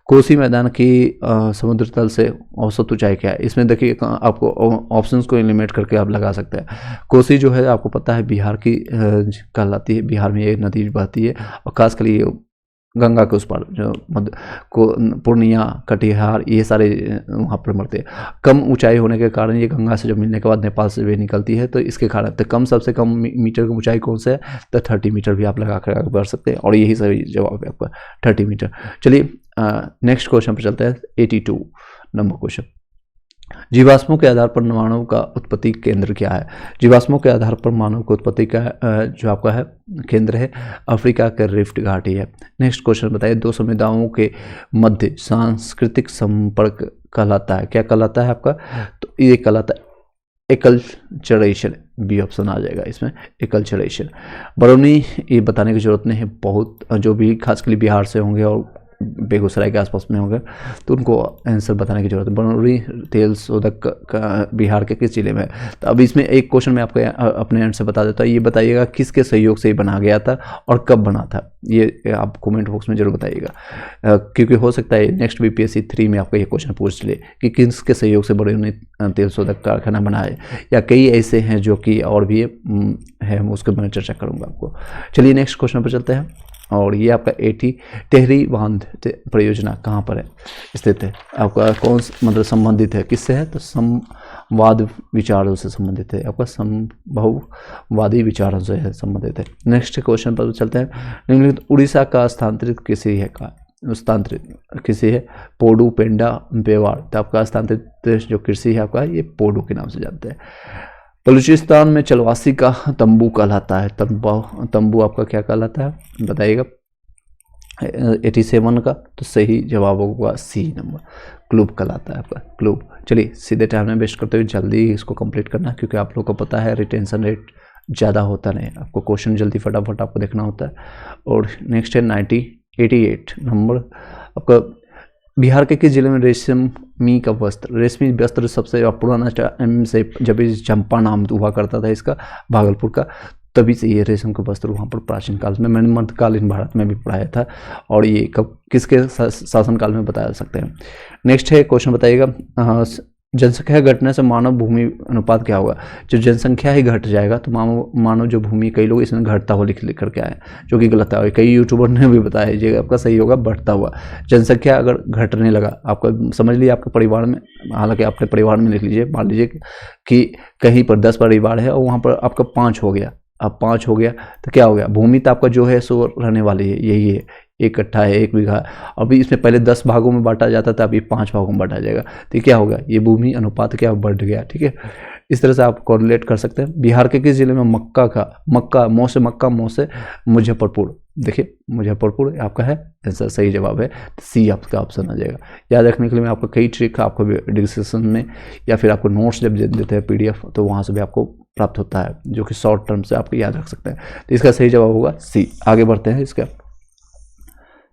कोसी मैदान की समुद्र तल से औसत ऊंचाई क्या है? इसमें देखिए आपको ऑप्शंस को एलिमिनेट करके आप लगा सकते हैं। कोसी जो है आपको पता है बिहार की कहलाती है, बिहार में ये नदी बहती है, और खासकर ये गंगा के उस पार जो मध्य को पूर्णिया, कटिहार, ये सारे वहाँ पर मरते हैं। कम ऊंचाई होने के कारण ये गंगा से जब मिलने के बाद नेपाल से भी निकलती है, तो इसके कारण तो कम सबसे कम मीटर की ऊंचाई कौन सा है? तो 30 मीटर भी आप लगा कर आगे बढ़ सकते हैं, और यही सही जवाब है आपका 30 मीटर। चलिए नेक्स्ट क्वेश्चन पर चलते हैं, 82 नंबर क्वेश्चन। जीवाश्मों के आधार पर मानव का उत्पत्ति केंद्र क्या है? जीवाश्मों के आधार पर मानव का उत्पत्ति का जो आपका है केंद्र है अफ्रीका के रिफ्ट घाटी है। नेक्स्ट क्वेश्चन बताइए, 2 समुदायों के मध्य सांस्कृतिक संपर्क कहलाता है, क्या कहलाता है आपका? तो ये कहलाता है एकल्चरेशन, बी ऑप्शन आ जाएगा इसमें, एकल्चरेशन। बरौनी, ये बताने की जरूरत नहीं है, बहुत जो भी खासकर बिहार से होंगे और बेगूसराय के आसपास में होंगे तो उनको आंसर बताने की जरूरत है। बरौनी तेल शोधक का बिहार के किस जिले में है? तो अब इसमें एक क्वेश्चन मैं आपको अपने एंड से बता देता हूँ, ये बताइएगा किसके सहयोग से ये बना गया था और कब बना था, ये आप कमेंट बॉक्स में जरूर बताइएगा, क्योंकि हो सकता है नेक्स्ट BPSC 3 में आपको ये क्वेश्चन पूछ ले कि किसके सहयोग से बरौनी तेल शोधक कारखाना बना है, या कई ऐसे हैं जो कि और भी है, उसके बारे में चर्चा करूँगा आपको। चलिए नेक्स्ट क्वेश्चन पर चलते हैं, और ये आपका 80 टेहरी बांध परियोजना कहाँ पर है स्थित है? आपका कौन मतलब संबंधित है, किससे है? तो संवाद विचारों से संबंधित है, आपका संभववादी विचारों से है संबंधित है। नेक्स्ट क्वेश्चन पर चलते हैं, निम्नलिखित उड़ीसा का स्थानांतरित कृषि है का स्थानांतरित कृषि है? पोडू, पेंडा, बेवाड़। तो आपका स्थानांतरित जो कृषि है आपका ये पोडू के नाम से जानते हैं। बलूचिस्तान में चलवासी का तंबू कहलाता है, तंबू आपका क्या कहलाता है बताइएगा? 87 का, तो सही जवाब होगा C नंबर, क्लूब कहलाता है आपका, क्लूब। चलिए सीधे टाइम में वेस्ट करते हुए जल्दी इसको कंप्लीट करना, क्योंकि आप लोगों को पता है रिटेंशन रेट ज़्यादा होता नहीं, आपको क्वेश्चन जल्दी फटाफट आपको देखना होता है। और नेक्स्ट है 88 नंबर आपका, बिहार के किस जिले में रेशमी का वस्त्र, रेशमी वस्त्र सबसे पुराना टाइम से, जब इस चंपा नाम हुआ करता था इसका भागलपुर का, तभी से ये रेशम का वस्त्र वहाँ पर प्राचीन काल में, मैंने मध्यकालीन भारत में भी पढ़ाया था, और ये कब किसके शासनकाल में बताया सकते हैं। नेक्स्ट है क्वेश्चन बताइएगा, जनसंख्या घटने से मानव भूमि अनुपात क्या होगा? जब जनसंख्या ही घट जाएगा तो मानव जो भूमि, कई लोग इसमें घटता हुआ लिख करके आए, जो कि गलत है, कई यूट्यूबर ने भी बताया ये आपका सही होगा बढ़ता हुआ। जनसंख्या अगर घटने लगा, आपका समझ लीजिए आपके परिवार में, हालांकि अपने परिवार में लिख लीजिए, मान लीजिए कि कहीं पर 10 परिवार है और वहाँ पर आपका 5 हो गया, अब 5 हो गया तो क्या हो गया? भूमि तो आपका जो है सो रहने वाली है, यही है, 1 कट्ठा है 1 बीघा। अभी इसमें पहले 10 भागों में बांटा जाता था, अभी 5 भागों में बांटा जाएगा, तो क्या होगा? ये भूमि अनुपात क्या बढ़ गया, ठीक है। इस तरह से आप कोरिलेट कर सकते हैं। बिहार के किस जिले में मक्का मो से मुजफ्फरपुर, देखिए मुजफ्फरपुर आपका है आंसर, सही जवाब है C आपका ऑप्शन आ जाएगा। याद रखने के लिए मैं आपको कई ट्रिक आपको डिस्क्रिप्शन में या फिर आपको नोट्स जब देते हैं PDF, तो वहाँ से भी आपको प्राप्त होता है, जो कि शॉर्ट टर्म से आपको याद रख सकते हैं। तो इसका सही जवाब होगा C। आगे बढ़ते हैं इसका,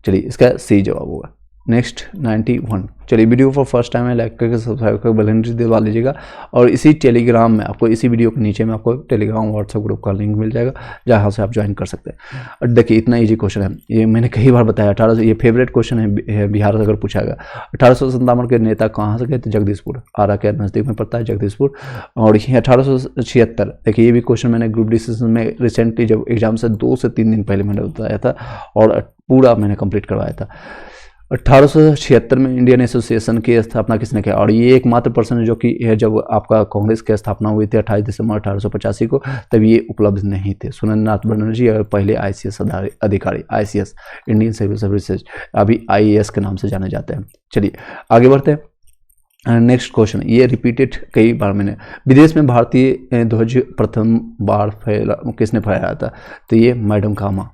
चलिए इसका C जवाब होगा। नेक्स्ट 91, चलिए वीडियो पर फर्स्ट टाइम है लाइक करके सब्सक्राइब करके बेल घंटी दबा लीजिएगा, और इसी टेलीग्राम में आपको, इसी वीडियो के नीचे में आपको टेलीग्राम व्हाट्सएप ग्रुप का लिंक मिल जाएगा, जहाँ से आप ज्वाइन कर सकते हैं। और देखिए इतना इजी क्वेश्चन है, ये मैंने कई बार बताया, 1800, ये फेवरेट क्वेश्चन है बिहार से अगर पूछा गया। 1857 के नेता कहाँ से गए थे? जगदीशपुर, आरा के नज़दीक में पड़ता है जगदीशपुर। और ये 1876, देखिए ये भी क्वेश्चन मैंने ग्रुप डिस्कशन में रिसेंटली जब एग्जाम से 2 से 3 दिन पहले मैंने बताया था, और पूरा मैंने कंप्लीट करवाया था। 1876 में इंडियन एसोसिएशन की स्थापना किसने किया? और ये एकमात्र पर्सन है जो कि जब आपका कांग्रेस की स्थापना हुई थी 28 दिसंबर 1885 को, तब ये उपलब्ध नहीं थे। सुरेंद्रनाथ बनर्जी और पहले ICS अधिकारी, ICS इंडियन सिविल सर्विसेज, अभी IAS के नाम से जाने जाते हैं। चलिए आगे बढ़ते हैं। नेक्स्ट क्वेश्चन, ये रिपीटेड कई बार मैंने, विदेश में भारतीय ध्वज प्रथम बार किसने फहराया था? तो ये मैडम कामा,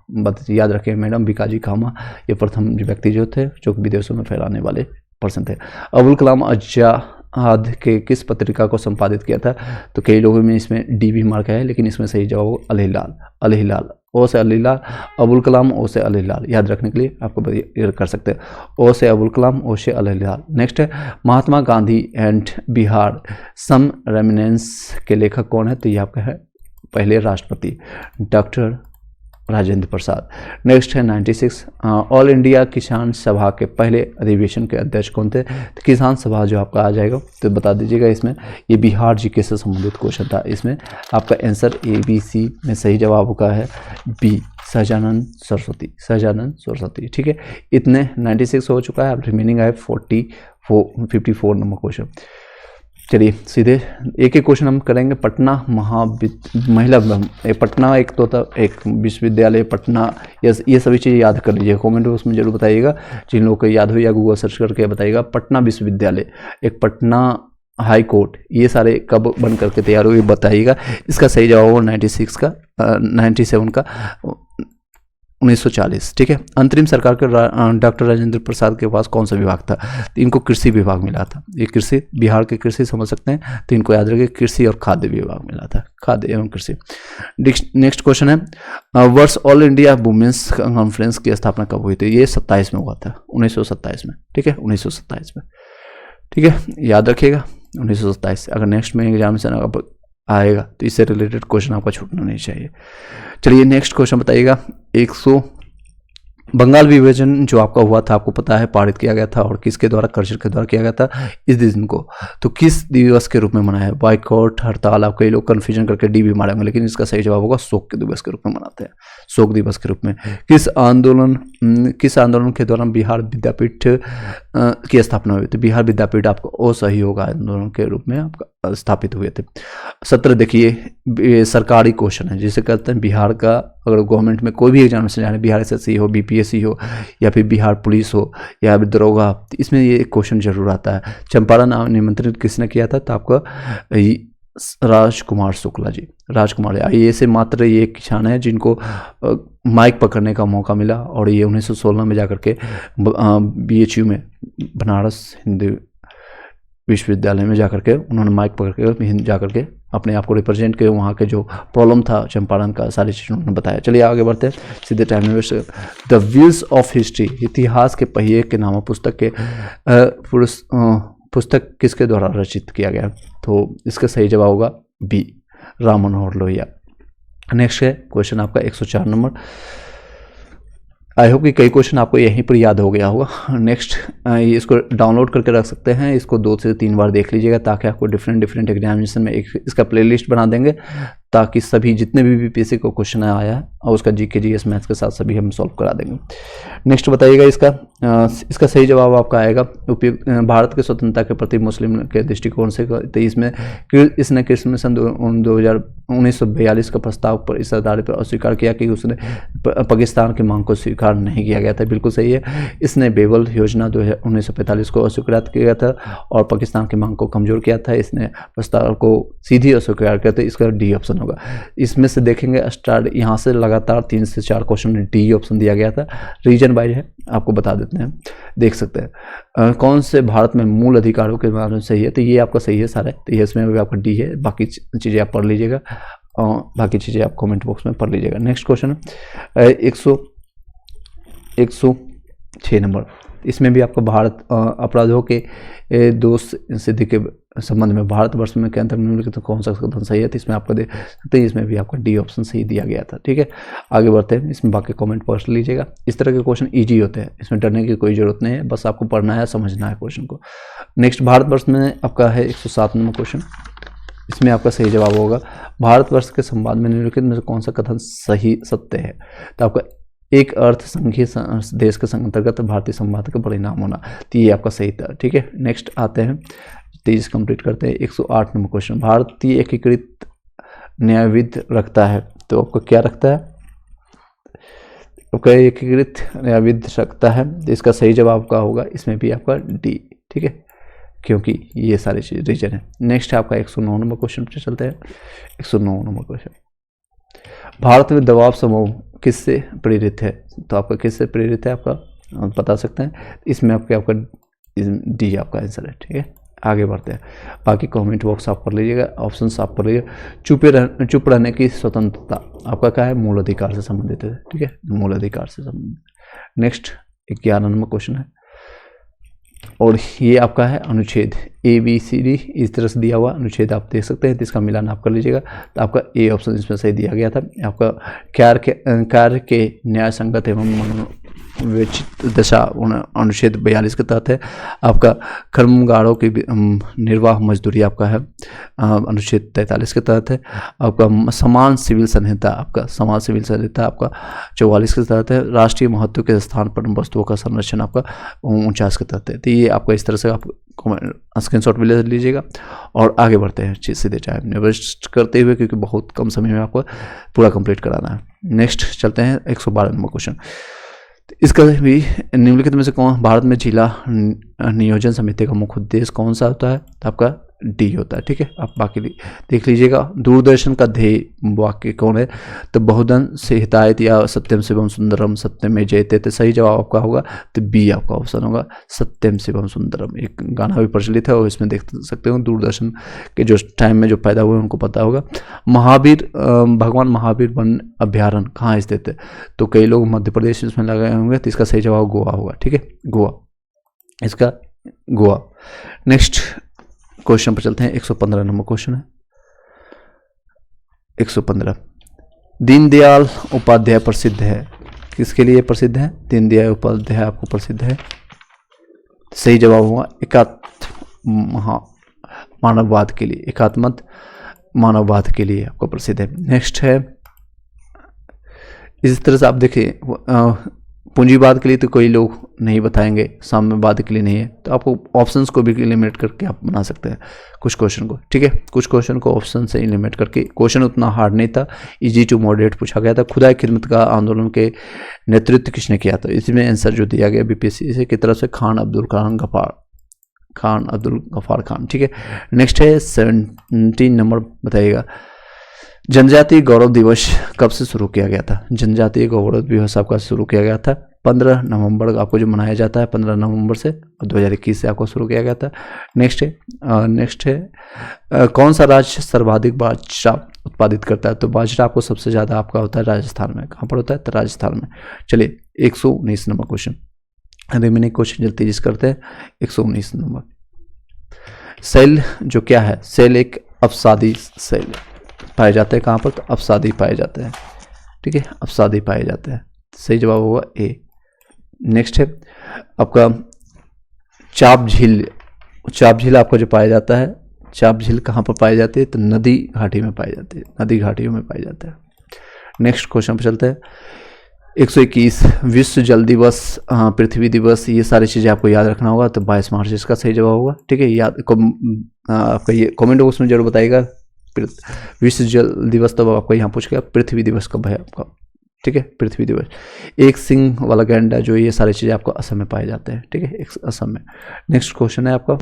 याद रखें मैडम भिकाजी कामा, ये प्रथम व्यक्ति जो थे जो विदेशों में फहराने वाले पर्सन थे। अबुल कलाम आदि के किस पत्रिका को संपादित किया था? तो कई लोगों में इसमें डी भी मार्क है, लेकिन इसमें सही जवाब होगा अल हिलाल। अल हिलाल, ओ से अल हिलाल, अबुल कलाम, ओ से अल हिलाल। याद रखने के लिए आपको कर सकते हैं, ओ से अबुल कलाम, ओ से अल हिलाल। नेक्स्ट है Mahatma Gandhi and Bihar some reminiscences के लेखक कौन है? तो ये आपका है पहले राष्ट्रपति डॉक्टर राजेंद्र प्रसाद। नेक्स्ट है 96 ऑल इंडिया किसान सभा के पहले अधिवेशन के अध्यक्ष कौन थे? तो किसान सभा जो आपका आ जाएगा तो बता दीजिएगा। इसमें ये बिहार जीके से संबंधित क्वेश्चन था। इसमें आपका आंसर ABC में सही जवाब होगा है बी सहजानंद सरस्वती। सहजानंद सरस्वती, ठीक है। इतने 96 हो चुका है। अब रिमेनिंग है 54 नंबर क्वेश्चन। चलिए सीधे एक एक क्वेश्चन हम करेंगे। पटना महिला पटना एक तो था, एक विश्वविद्यालय पटना, ये सभी चीज़ें याद कर लीजिए। कमेंट बॉक्स में जरूर बताइएगा जिन लोगों को याद हो, या गूगल सर्च करके बताइएगा। पटना विश्वविद्यालय, एक पटना हाई कोर्ट, ये सारे कब बन करके तैयार हुए बताइएगा। इसका सही जवाब होगा 97 का 1940, ठीक है। अंतरिम सरकार के डॉक्टर राजेंद्र प्रसाद के पास कौन सा विभाग था? तो इनको कृषि विभाग मिला था। ये कृषि, बिहार के कृषि समझ सकते हैं, तो इनको याद रखिए कृषि और खाद्य विभाग मिला था, खाद्य एवं कृषि। नेक्स्ट क्वेश्चन है वर्ष ऑल इंडिया वुमेन्स कॉन्फ्रेंस की स्थापना कब हुई थी? ये 27 में हुआ था, 1927 में, ठीक है, 1927 में, ठीक है, याद रखिएगा 1927। अगर नेक्स्ट में एग्जामिनेशन आएगा तो इससे रिलेटेड क्वेश्चन आपका छूटना नहीं चाहिए। चलिए नेक्स्ट क्वेश्चन बताइएगा। 100 बंगाल विभाजन जो आपका हुआ था, आपको पता है पारित किया गया था, और किसके द्वारा? कर्जर के द्वारा किया गया था इस दिन को। तो किस दिवस के रूप में मनाया है? बाइकआउट, हड़ताल, आप कई लोग कन्फ्यूजन करके डी भी मारेंगे, लेकिन इसका सही जवाब होगा शोक के दिवस के रूप में मनाते हैं, शोक दिवस के रूप में। किस आंदोलन के दौरान बिहार विद्यापीठ की स्थापना हुई? तो बिहार विद्यापीठ आपको असहयोग आंदोलन के रूप में आपका स्थापित हुए थे। 17 देखिए सरकारी क्वेश्चन है, जिसे कहते हैं बिहार का, अगर गवर्नमेंट में कोई भी एग्जामिनेशन जाने, बिहार SSC हो, BPSC हो, या फिर बिहार पुलिस हो, या फिर दरोगा, इसमें ये क्वेश्चन जरूर आता है। चंपारण निमंत्रित किसने किया था? तो आपका राजकुमार शुक्ला जी। राजकुमार IAS से मात्र ये किसान है जिनको माइक पकड़ने का मौका मिला, और ये 1916 में जाकर के BHU में, बनारस हिंदू विश्वविद्यालय में जाकर के उन्होंने माइक पकड़ के जाकर के अपने आप को रिप्रेजेंट किया। वहाँ के जो प्रॉब्लम था चंपारण का, सारी चीज़ें उन्होंने बताया। चलिए आगे बढ़ते हैं, सीधे टाइम में waste. The wheels of history, इतिहास के पहिए के नाम पुस्तक के पुस्तक किसके द्वारा रचित किया गया? तो इसका सही जवाब होगा बी राम मनोहर लोहिया। नेक्स्ट है क्वेश्चन आपका 104 नंबर। आई होप कि कई क्वेश्चन आपको यहीं पर याद हो गया होगा। नेक्स्ट इसको डाउनलोड करके रख सकते हैं, इसको 2 से 3 बार देख लीजिएगा, ताकि आपको डिफरेंट एग्जामिनेशन में इसका प्लेलिस्ट बना देंगे, ताकि सभी जितने भी BPSC को क्वेश्चन आया है और उसका GK GS मैथ्स के साथ सभी हम सॉल्व करा देंगे। नेक्स्ट बताइएगा इसका सही जवाब आपका आएगा उपयुक्त भारत के स्वतंत्रता के प्रति मुस्लिम के दृष्टिकोण से। तो इसने कृष्ण सन 1942 का प्रस्ताव पर इस आधार पर अस्वीकार किया कि उसने पाकिस्तान की मांग को स्वीकार नहीं किया गया था। बिल्कुल सही है। इसने बेबल योजना 1945 को अस्वीकृत किया था और पाकिस्तान की मांग को कमजोर किया था। इसने प्रस्ताव को सीधी अस्वीकार किया था। इसका डी ऑप्शन होगा। इसमें से देखेंगे स्टार्ट यहाँ से लगातार 3 से 4 क्वेश्चन में डी ऑप्शन दिया गया था। रीजन वाइज है, आपको बता देते हैं, देख सकते हैं। कौन से भारत में मूल अधिकारों के बारे में सही है? तो ये आपका सही है सारे, तो ये इसमें भी आपका डी है। बाकी चीज़ें आप पढ़ लीजिएगा और बाकी चीज़ें आप कमेंट बॉक्स में पढ़ लीजिएगा। नेक्स्ट क्वेश्चन है 106 नंबर। इसमें भी आपका भारत अपराधों के दोष सिद्धि के संबंध में भारतवर्ष में के अंतर निम्नलिखित कौन सा कथन सही है? तो इसमें आपको देख सकते हैं, इसमें भी आपका डी ऑप्शन सही दिया गया था। ठीक है, आगे बढ़ते हैं। इसमें बाकी कमेंट पढ़ लीजिएगा। इस तरह के क्वेश्चन इजी होते हैं, इसमें डरने की कोई जरूरत नहीं है, बस आपको पढ़ना है, समझना है क्वेश्चन को। नेक्स्ट भारतवर्ष में आपका है 107 नंबर क्वेश्चन। इसमें आपका सही जवाब होगा भारतवर्ष के संवाद में निम्नलिखित में से कौन सा कथन सही सत्य है? तो आपका एक अर्थ संघीय देश के अंतर्गत भारतीय संवाद का परिणाम होना, तो ये आपका सही था। ठीक है, नेक्स्ट आते हैं, तेज कंप्लीट करते हैं। 108 नंबर क्वेश्चन। भारतीय एकीकृत न्यायविद रखता है, तो आपको क्या रखता है? आपका एकीकृत न्यायविद रखता है, तो इसका सही जवाब का होगा इसमें भी आपका डी। ठीक है, क्योंकि ये सारी चीज रीजन है। नेक्स्ट आपका 109 नंबर क्वेश्चन पे चलते हैं। 109 नंबर क्वेश्चन, भारत में दबाव समूह किससे प्रेरित है? तो आपका किससे प्रेरित है आपका बता सकते हैं। इसमें आपका डी आपका आंसर है। ठीक है, आगे बढ़ते हैं। बाकी कमेंट बॉक्स आप कर लीजिएगा, ऑप्शन आप कर लीजिएगा। चुप रहने की स्वतंत्रता आपका क्या है, मूल अधिकार से संबंधित है, ठीक है, मूल अधिकार से संबंधित। नेक्स्ट 11 नंबर क्वेश्चन है, और ये आपका है अनुच्छेद ABCD इस तरह से दिया हुआ अनुच्छेद आप देख सकते हैं, तो इसका मिलान आप कर लीजिएगा। तो आपका ए ऑप्शन इसमें सही दिया गया था। आपका कार्य के न्याय संगत एवं विचित दशा अनुच्छेद 42 के तहत है। आपका कर्मगारों की निर्वाह मजदूरी आपका है अनुच्छेद 43 के तहत है। आपका समान सिविल संहिता, आपका समान सिविल संहिता आपका 44 के तहत है। राष्ट्रीय महत्व के स्थान पर वस्तुओं का संरक्षण आपका 49 के तहत है। तो ये आपका इस तरह से आप स्क्रीनशॉट भी ले लीजिएगा और आगे बढ़ते हैं सीधे टाइम वेस्ट करते हुए, क्योंकि बहुत कम समय में आपको पूरा कंप्लीट कराना है। नेक्स्ट चलते हैं 112 नंबर क्वेश्चन। इसका भी निम्नलिखित में से कौन भारत में जिला नियोजन समिति का मुख्य उद्देश्य कौन सा होता है, तो आपका डी होता है, ठीक है। आप बाकी देख लीजिएगा। दूरदर्शन का ध्येय वाक्य कौन है, तो बहुधन से हितायत या सत्यम शिवम सुंदरम सत्यम में जयते। तो सही जवाब आपका होगा तो बी आपका ऑप्शन होगा, सत्यम शिवम सुंदरम। एक गाना भी प्रचलित है और इसमें देख सकते हो दूरदर्शन के जो टाइम में जो पैदा हुए उनको पता होगा। महावीर भगवान महावीर वन अभ्यारण्य कहाँ स्थित है, तो कई लोग मध्य प्रदेश इसमें लगाए होंगे, तो इसका सही जवाब गोवा होगा, ठीक है, गोवा, इसका गोवा। नेक्स्ट क्वेश्चन पर चलते हैं। 115 नंबर क्वेश्चन है। 115 दीनदयाल उपाध्याय प्रसिद्ध है, किसके लिए प्रसिद्ध है, दीनदयाल उपाध्याय आपको प्रसिद्ध है। सही जवाब होगा एकात्म मानववाद के लिए, एकात्म मानववाद के लिए आपको प्रसिद्ध है। नेक्स्ट है, इस तरह से आप देखिए पूंजीवाद के लिए तो कोई लोग नहीं बताएंगे, साम्यवाद के लिए नहीं है, तो आपको ऑप्शंस को भी एलिमिनेट करके आप बना सकते हैं कुछ क्वेश्चन को, ठीक है। कुछ क्वेश्चन को ऑप्शन से एलिमिनेट करके, क्वेश्चन उतना हार्ड नहीं था, इजी टू मॉडरेट पूछा गया था। खुदाई खिदमत का आंदोलन के नेतृत्व किसने किया था, इसमें आंसर जो दिया गया BPSC की तरफ से खान अब्दुल गफ्फार खान, ठीक है। नेक्स्ट है 17 नंबर बताइएगा, जनजातीय गौरव दिवस कब से शुरू किया गया था। जनजातीय गौरव दिवस आपका शुरू किया गया था 15 नवंबर आपको जो मनाया जाता है 15 नवंबर से 2021 से आपको शुरू किया गया था। नेक्स्ट है कौन सा राज्य सर्वाधिक बाजरा उत्पादित करता है, तो बाजरा आपको सबसे ज़्यादा आपका होता है राजस्थान में। कहाँ पर होता है, तो राजस्थान में। चलिए 119 नंबर क्वेश्चन, रिमेनिंग क्वेश्चन जल्दी तेजी करते हैं। 119 नंबर, सेल जो क्या है, सेल एक अपसादी सेल पाए जाते हैं, कहाँ पर, तो अपसादी पाए जाते हैं, ठीक है, अपसादी पाए जाते हैं। सही जवाब होगा ए। नेक्स्ट है आपका चाप झील आपको जो पाया जाता है, चाप झील कहाँ पर पाई जाती है, तो नदी घाटी में पाई जाती है, नदी घाटियों में पाई जाता है। नेक्स्ट क्वेश्चन पर चलते हैं। 121 विश्व जल दिवस, पृथ्वी दिवस, ये सारी चीज़ें आपको याद रखना होगा, तो 22 मार्च इसका सही जवाब होगा, ठीक है। याद आपका ये कमेंट बॉक्स में जरूर बताइएगा। विश्व जल दिवस तब आपको यहाँ पूछ गया, पृथ्वी दिवस कब है आपका, ठीक है, पृथ्वी दिवस। एक सिंह वाला गैंडा जो ये सारी चीज़ें आपको असम में पाए जाते हैं, ठीक है, असम में। नेक्स्ट क्वेश्चन है आपका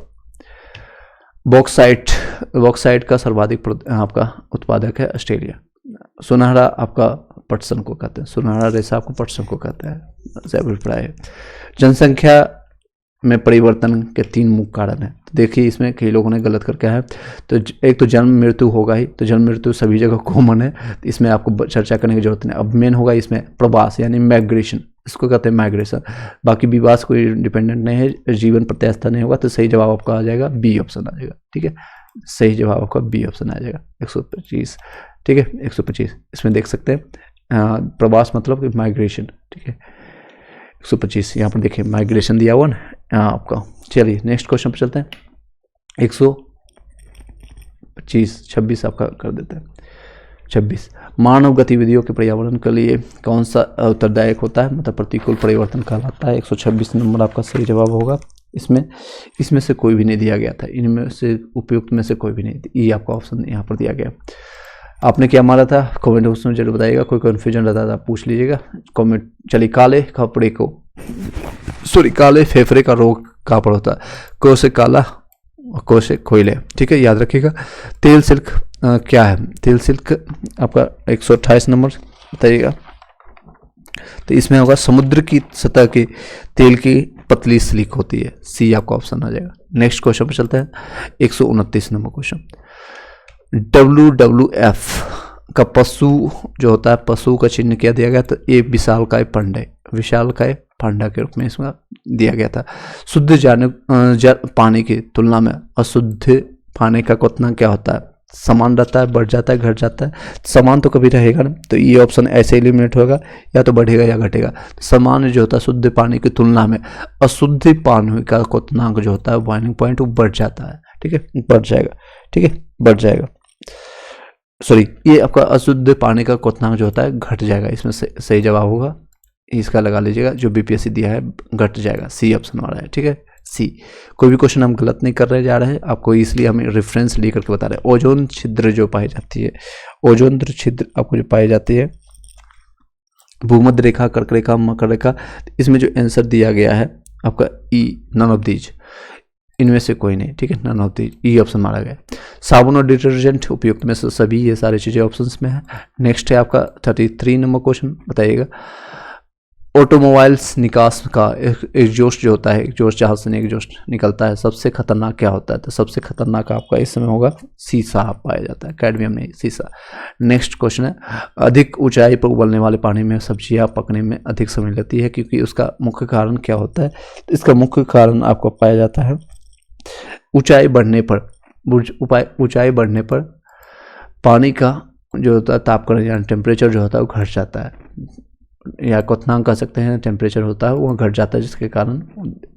बॉक्साइट का सर्वाधिक आपका उत्पादक है ऑस्ट्रेलिया। सुनहरा आपका पटसन को कहते हैं, सुनहरा रेशा आपको पटसन को कहते हैं, अभिप्राय है। जनसंख्या में परिवर्तन के 3 मुख्य कारण है, तो देखिए इसमें कई लोगों ने गलत करके है, तो एक तो जन्म मृत्यु होगा ही, तो जन्म मृत्यु सभी जगह कॉमन है, तो इसमें आपको चर्चा करने की जरूरत नहीं। अब मेन होगा इसमें प्रवास यानी माइग्रेशन, इसको कहते हैं माइग्रेशन। बाकी विवास कोई डिपेंडेंट नहीं है, जीवन प्रत्यास्था नहीं होगा, तो सही जवाब आपका आ जाएगा बी ऑप्शन आ जाएगा, ठीक है, सही जवाब आपका बी ऑप्शन आ जाएगा। 125, ठीक है, 125 इसमें देख सकते हैं प्रवास मतलब कि माइग्रेशन, ठीक है। 125 यहाँ पर देखिए माइग्रेशन दिया हुआ ना आपका। चलिए नेक्स्ट क्वेश्चन पर चलते हैं। 26 आपका कर देते हैं। 26 मानव गतिविधियों के पर्यावरण के लिए कौन सा उत्तरदायक होता है, मतलब प्रतिकूल परिवर्तन कहलाता है। 126 नंबर आपका सही जवाब होगा। इसमें से कोई भी नहीं दिया गया था, इनमें से उपयुक्त में से कोई भी नहीं, ये आपका ऑप्शन यहाँ पर दिया गया। आपने क्या मारा था कमेंट बॉक्स में जरूर बताइएगा, कोई कन्फ्यूजन रहता था पूछ लीजिएगा कमेंट। चलिए काले फेफड़े का रोग कहाँ पर होता है, को से काला और को से कोयले, ठीक है, याद रखिएगा। तेल सिल्क क्या है, तेल सिल्क आपका 128 नंबर बताइएगा। तो इसमें होगा समुद्र की सतह के तेल की पतली स्लिक होती है, सी आपका ऑप्शन आ जाएगा। नेक्स्ट क्वेश्चन पर चलते हैं, 129 नंबर क्वेश्चन। WWF का पशु जो होता है, पशु का चिन्ह क्या दिया गया? तो ये विशालकाय पांडे, विशालकाय पांडा के रूप में इसमें दिया गया था। शुद्ध पानी की तुलना में अशुद्ध पानी का क्वथनांक क्या होता है? समान रहता है, बढ़ जाता है, घट जाता है? समान तो कभी रहेगा ना, तो ये ऑप्शन ऐसे एलिमिनेट होगा, या तो बढ़ेगा या घटेगा। समान जो होता है शुद्ध पानी की तुलना में अशुद्ध पानी का क्वथनांक जो होता है बॉइलिंग पॉइंट, वो बढ़ जाता है, ठीक है, बढ़ जाएगा, ठीक है, बढ़ जाएगा। सॉरी, ये आपका अशुद्ध पानी का क्वथनांक जो होता है घट जाएगा। इसमें सही जवाब होगा, इसका लगा लीजिएगा, जो बीपीएससी दिया है घट जाएगा, सी ऑप्शन वाला है, ठीक है, सी। कोई भी क्वेश्चन हम गलत नहीं कर रहे जा रहे हैं आपको, इसलिए हम रेफरेंस लेकर के बता रहे हैं। ओजोन छिद्र जो पाई जाती है, ओजोन छिद्र आपको जो पाई जाती है भूमध्य रेखा, कर्क रेखा, मकर रेखा, इसमें जो आंसर दिया गया है आपका ई, नन ऑफ दीज, इनमें से कोई नहीं, ठीक है, none of these, E option मारा गया। साबुन और डिटर्जेंट उपयुक्त में से सभी, ये सारी चीजें ऑप्शंस में है। नेक्स्ट है आपका 33 नंबर क्वेश्चन, बताइएगा। ऑटोमोबाइल्स निकास का एग्जॉस्ट जो होता है, एग्जॉस्ट जहां से एग्जॉस्ट निकलता है, सबसे खतरनाक क्या होता है? तो सबसे खतरनाक आपका इस समय होगा सीसा पाया जाता है, कैडमियम नहीं, सीसा। नेक्स्ट क्वेश्चन है, अधिक ऊंचाई पर उबलने वाले पानी में सब्जियां पकने में अधिक समय लेती है, क्योंकि उसका मुख्य कारण क्या होता है? तो इसका मुख्य कारण आपको पाया जाता है ऊंचाई बढ़ने पर, ऊंचाई बढ़ने पर पानी का जो होता है तापक्रम यानी टेम्परेचर जो होता है वो घट जाता है, या क्वथनांक कह सकते हैं, टेम्परेचर होता है वो घट जाता है, जिसके कारण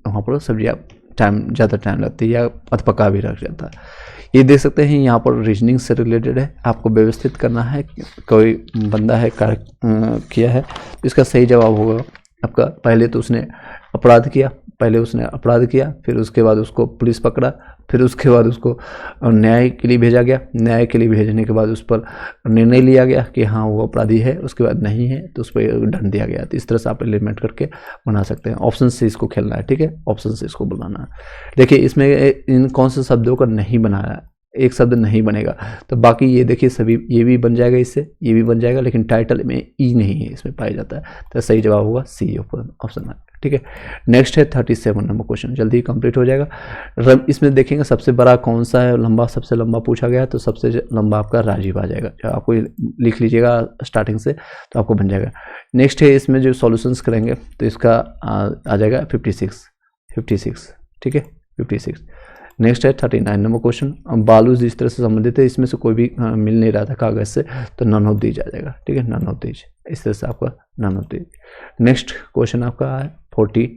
वहाँ पर सब्जियाँ ज़्यादा टाइम लगती है या अधपका भी रख जाता है। ये देख सकते हैं यहाँ पर रीजनिंग से रिलेटेड है, आपको व्यवस्थित करना है। कोई बंदा है कार्य किया है, तो इसका सही जवाब होगा आपका, पहले तो उसने अपराध किया, फिर उसके बाद उसको पुलिस पकड़ा, फिर उसके बाद उसको न्याय के लिए भेजा गया, न्याय के लिए भेजने के बाद उस पर निर्णय लिया गया कि हाँ वो अपराधी है, उसके बाद नहीं है तो उस पर दंड दिया गया। तो इस तरह से आप एलिमेंट करके बना सकते हैं। ऑप्शन से इसको खेलना है, ठीक है, ऑप्शन से इसको बनाना है। देखिए इसमें इन कौन से शब्दों का नहीं बनाया, एक शब्द नहीं बनेगा, तो बाकी ये देखिए सभी, ये भी बन जाएगा, इससे ये भी बन जाएगा, लेकिन टाइटल में ई नहीं है, इसमें पाया जाता है। तो सही जवाब होगा सी ऑप्शन है, ठीक है। नेक्स्ट है 37 नंबर क्वेश्चन, जल्दी कंप्लीट हो जाएगा। इसमें देखेंगे सबसे बड़ा कौन सा है, लंबा, सबसे लंबा पूछा गया, तो सबसे लंबा आपका राजीव आ जाएगा। आपको लिख लीजिएगा स्टार्टिंग से, तो आपको बन जाएगा। नेक्स्ट है इसमें जो सॉल्यूशंस करेंगे तो इसका आ जाएगा 56, ठीक है, 56। नेक्स्ट है 39 नंबर क्वेश्चन, बालू जिस तरह से संबंधित है, इसमें से कोई भी मिल नहीं रहा था कागज से, तो नन ऑफ दीज आ जाएगा, ठीक है, नन ऑफ दीज, इस तरह से आपका none of these. Next question आपका है 40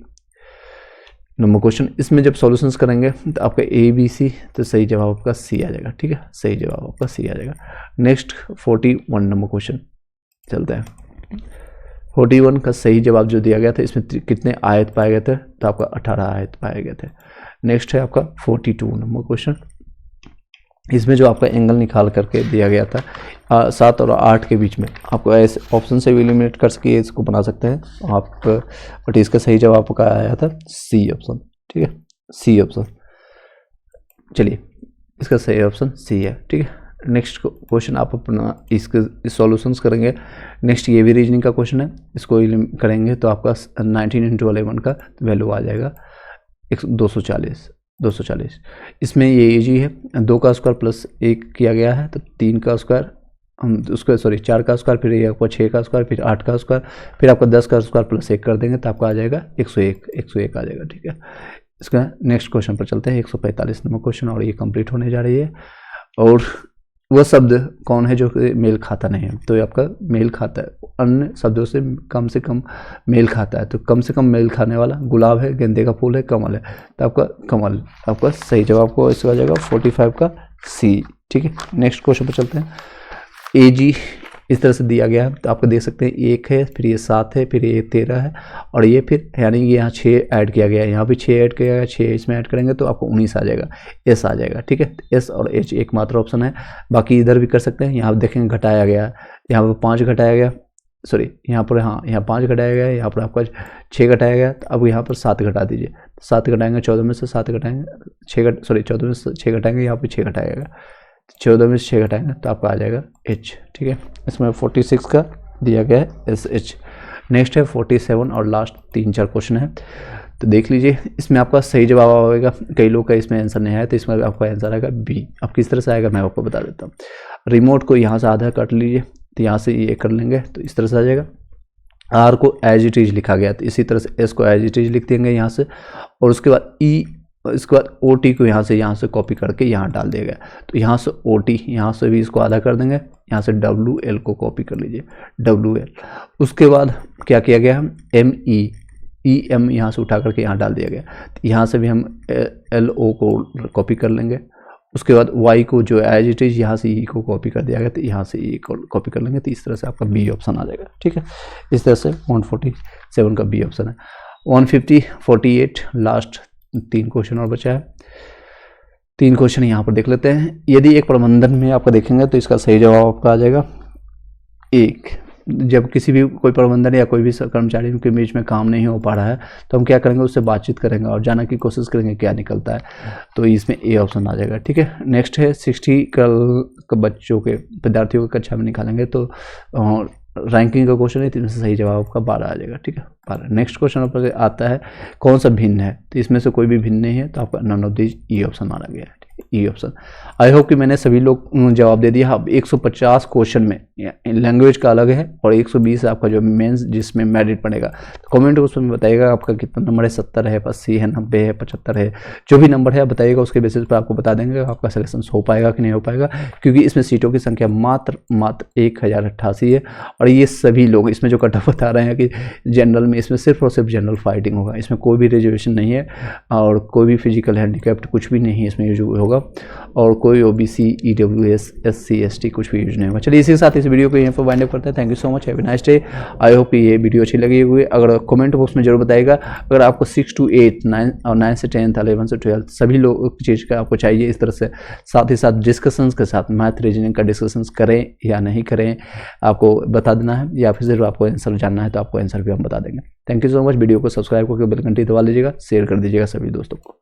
नंबर क्वेश्चन, इसमें जब सॉल्यूशंस करेंगे तो आपका ए बी सी, तो सही जवाब आपका सी आ जाएगा, ठीक है, सही जवाब आपका सी आ जाएगा। नेक्स्ट 41 नंबर क्वेश्चन चलते हैं। 41 का सही जवाब जो दिया गया था, इसमें कितने आयत पाए गए थे? तो आपका 18 आयत पाए गए थे। नेक्स्ट है आपका 42 नंबर क्वेश्चन, इसमें जो आपका एंगल निकाल करके दिया गया था 7 और 8 के बीच में, आपको ऐसे ऑप्शन से भी एलिमिनेट कर सके, इसको बना सकते हैं आप, बट इसका सही जवाब आपका आया था सी ऑप्शन, ठीक है, सी ऑप्शन। चलिए इसका सही ऑप्शन सी है, ठीक है। नेक्स्ट क्वेश्चन आप अपना इसके सॉल्यूशंस करेंगे। नेक्स्ट ये भी रीजनिंग का क्वेश्चन है, इसको करेंगे तो आपका 19 × 11 का वैल्यू आ जाएगा 240। इसमें ये इजी है, 2 का स्क्वायर प्लस 1 किया गया है, तो 3 का स्क्वायर, उसका सॉरी 4 का स्क्वायर, फिर ये आपका 6 का स्क्वायर, फिर 8 का स्क्वायर, फिर आपका 10 का स्क्वायर प्लस 1 कर देंगे तो आपका आ जाएगा 101 आ जाएगा, ठीक है। इसका नेक्स्ट क्वेश्चन पर चलते हैं, 145 नंबर क्वेश्चन, और ये कंप्लीट होने जा रही है। और वह शब्द कौन है जो मेल खाता नहीं है? तो ये आपका मेल खाता है, अन्य शब्दों से कम मेल खाता है, तो कम से कम मेल खाने वाला गुलाब है, गेंदे का फूल है, कमल है, तो आपका कमल आपका सही जवाब को इसका आ जाएगा 45 का सी, ठीक है। नेक्स्ट क्वेश्चन पर चलते हैं। ए जी इस तरह से दिया गया है, तो आपको देख सकते हैं 1 है, फिर ये 7 है, फिर ये 13 है, और ये फिर यानी कि यहाँ 6 ऐड किया गया है, यहाँ भी 6 ऐड किया गया है, 6 इसमें ऐड करेंगे तो आपको 19 आ जाएगा, एस आ जाएगा, ठीक है। एस और एच एकमात्र ऑप्शन है, बाकी इधर भी कर सकते हैं। यहाँ देखेंगे घटाया गया, यहाँ पर 5 घटाया गया, सॉरी यहाँ पर, हाँ यहाँ 5 घटाया गया, यहाँ पर आपका 6 घटाया गया, तो अब यहाँ पर 7 घटा दीजिए, 7 घटाएंगे 14 में से 7 घटाएंगे, 14 में से 6 घटाएंगे, यहाँ पर 6 घटाया गया, 14 में से 6 घटाएंगे तो आपका आ जाएगा एच, ठीक है। इसमें 46 का दिया गया है एस एच। नेक्स्ट है 47 और लास्ट 3-4 क्वेश्चन है। तो देख लीजिए इसमें आपका सही जवाब आएगा, कई लोग का इसमें आंसर नहीं आया तो इसमें आपका आंसर आएगा बी। अब किस तरह से आएगा मैं आपको बता देता हूँ। रिमोट को यहाँ से आधा काट लीजिए, तो यहाँ से ये कर लेंगे तो इस तरह से आ जाएगा। आर को एज इट इज लिखा गया तो इसी तरह से एस को एज इट इज लिख देंगे यहाँ से, और उसके बाद ई, इसके बाद ओ टी को यहाँ से कॉपी करके यहाँ डाल दिया गया, तो यहाँ से ओ टी, यहाँ से भी इसको आधा कर देंगे, यहाँ से डब्ल्यू एल को कॉपी कर लीजिए, डब्ल्यू एल। उसके बाद क्या किया गया, एम ई, ई एम यहाँ से उठा करके यहाँ डाल दिया गया, तो यहाँ से भी हम एल ओ को कॉपी कर लेंगे। उसके बाद वाई को जो एज इट इज यहाँ से ई को कॉपी कर दिया गया, तो यहाँ से ई को कॉपी कर लेंगे, तो इस तरह से आपका बी ऑप्शन आ जाएगा। ठीक है, इस तरह से 147 का बी ऑप्शन है। 150, 48 लास्ट 3 क्वेश्चन और बचा है। 3 क्वेश्चन यहाँ पर देख लेते हैं। यदि एक प्रबंधन में आपका देखेंगे तो इसका सही जवाब आपका आ जाएगा 1। जब किसी भी कोई प्रबंधन या कोई भी कर्मचारी के बीच में काम नहीं हो पा रहा है तो हम क्या करेंगे, उससे बातचीत करेंगे और जानने की कोशिश करेंगे क्या निकलता है, तो इसमें ए ऑप्शन आ जाएगा। ठीक है, नेक्स्ट है 60 बच्चों के विद्यार्थियों की कक्षा में निकालेंगे तो रैंकिंग का क्वेश्चन है, तो इसमें से सही जवाब आपका 12 आ जाएगा। ठीक है, 12। नेक्स्ट क्वेश्चन पर आता है कौन सा भिन्न है, तो इसमें से कोई भी भिन्न नहीं है, तो आपका none of this E option आ गया है। E option. आई होप कि मैंने सभी लोग जवाब दे दिया। अब 150 क्वेश्चन में लैंग्वेज का अलग है और 120 आपका जो मेंस जिसमें मेरिट पड़ेगा, तो कमेंट उसमें बताइएगा आपका कितना नंबर है, 70 है, 80 है, 90 है, 75 है, जो भी नंबर है आप बताइएगा, उसके बेसिस पर आपको बता देंगे आपका सिलेक्शन हो पाएगा कि नहीं हो पाएगा, क्योंकि इसमें सीटों की संख्या मात्र 1088 है। और ये सभी लोग इसमें जो कट ऑफ बता रहे हैं कि जनरल में, इसमें सिर्फ और सिर्फ जनरल फाइटिंग होगा, इसमें कोई भी रिजर्वेशन नहीं है और कोई भी फिजिकल हैंडीकैप्ड कुछ भी नहीं है इसमें यूज होगा, और कोई ओबीसी, ईडब्ल्यूएस, एससी, एसटी कुछ भी यूज नहीं होगा। चलिए इसी के साथ इस वीडियो को यहीं पर वाइंड अप करते हैं। Thank you so much, have a nice day. I hope ये वीडियो अच्छी लगी हुई। अगर कमेंट बॉक्स में जरूर बताइएगा अगर आपको 6 to 8, 9 और 9 से 10, 11 से 12 सभी लोग चीज़ का आपको चाहिए इस तरह से, साथ ही साथ डिस्कशंस के साथ मैथ रीजनिंग का डिस्कशंस करें या नहीं करें आपको बता देना है, या फिर सिर्फ आपको आंसर जानना है तो आपको आंसर भी हम बता देंगे। Thank you so much. Video को सब्सक्राइब करके बेल घंटी दबा लीजिएगा, शेयर कर दीजिएगा सभी दोस्तों को।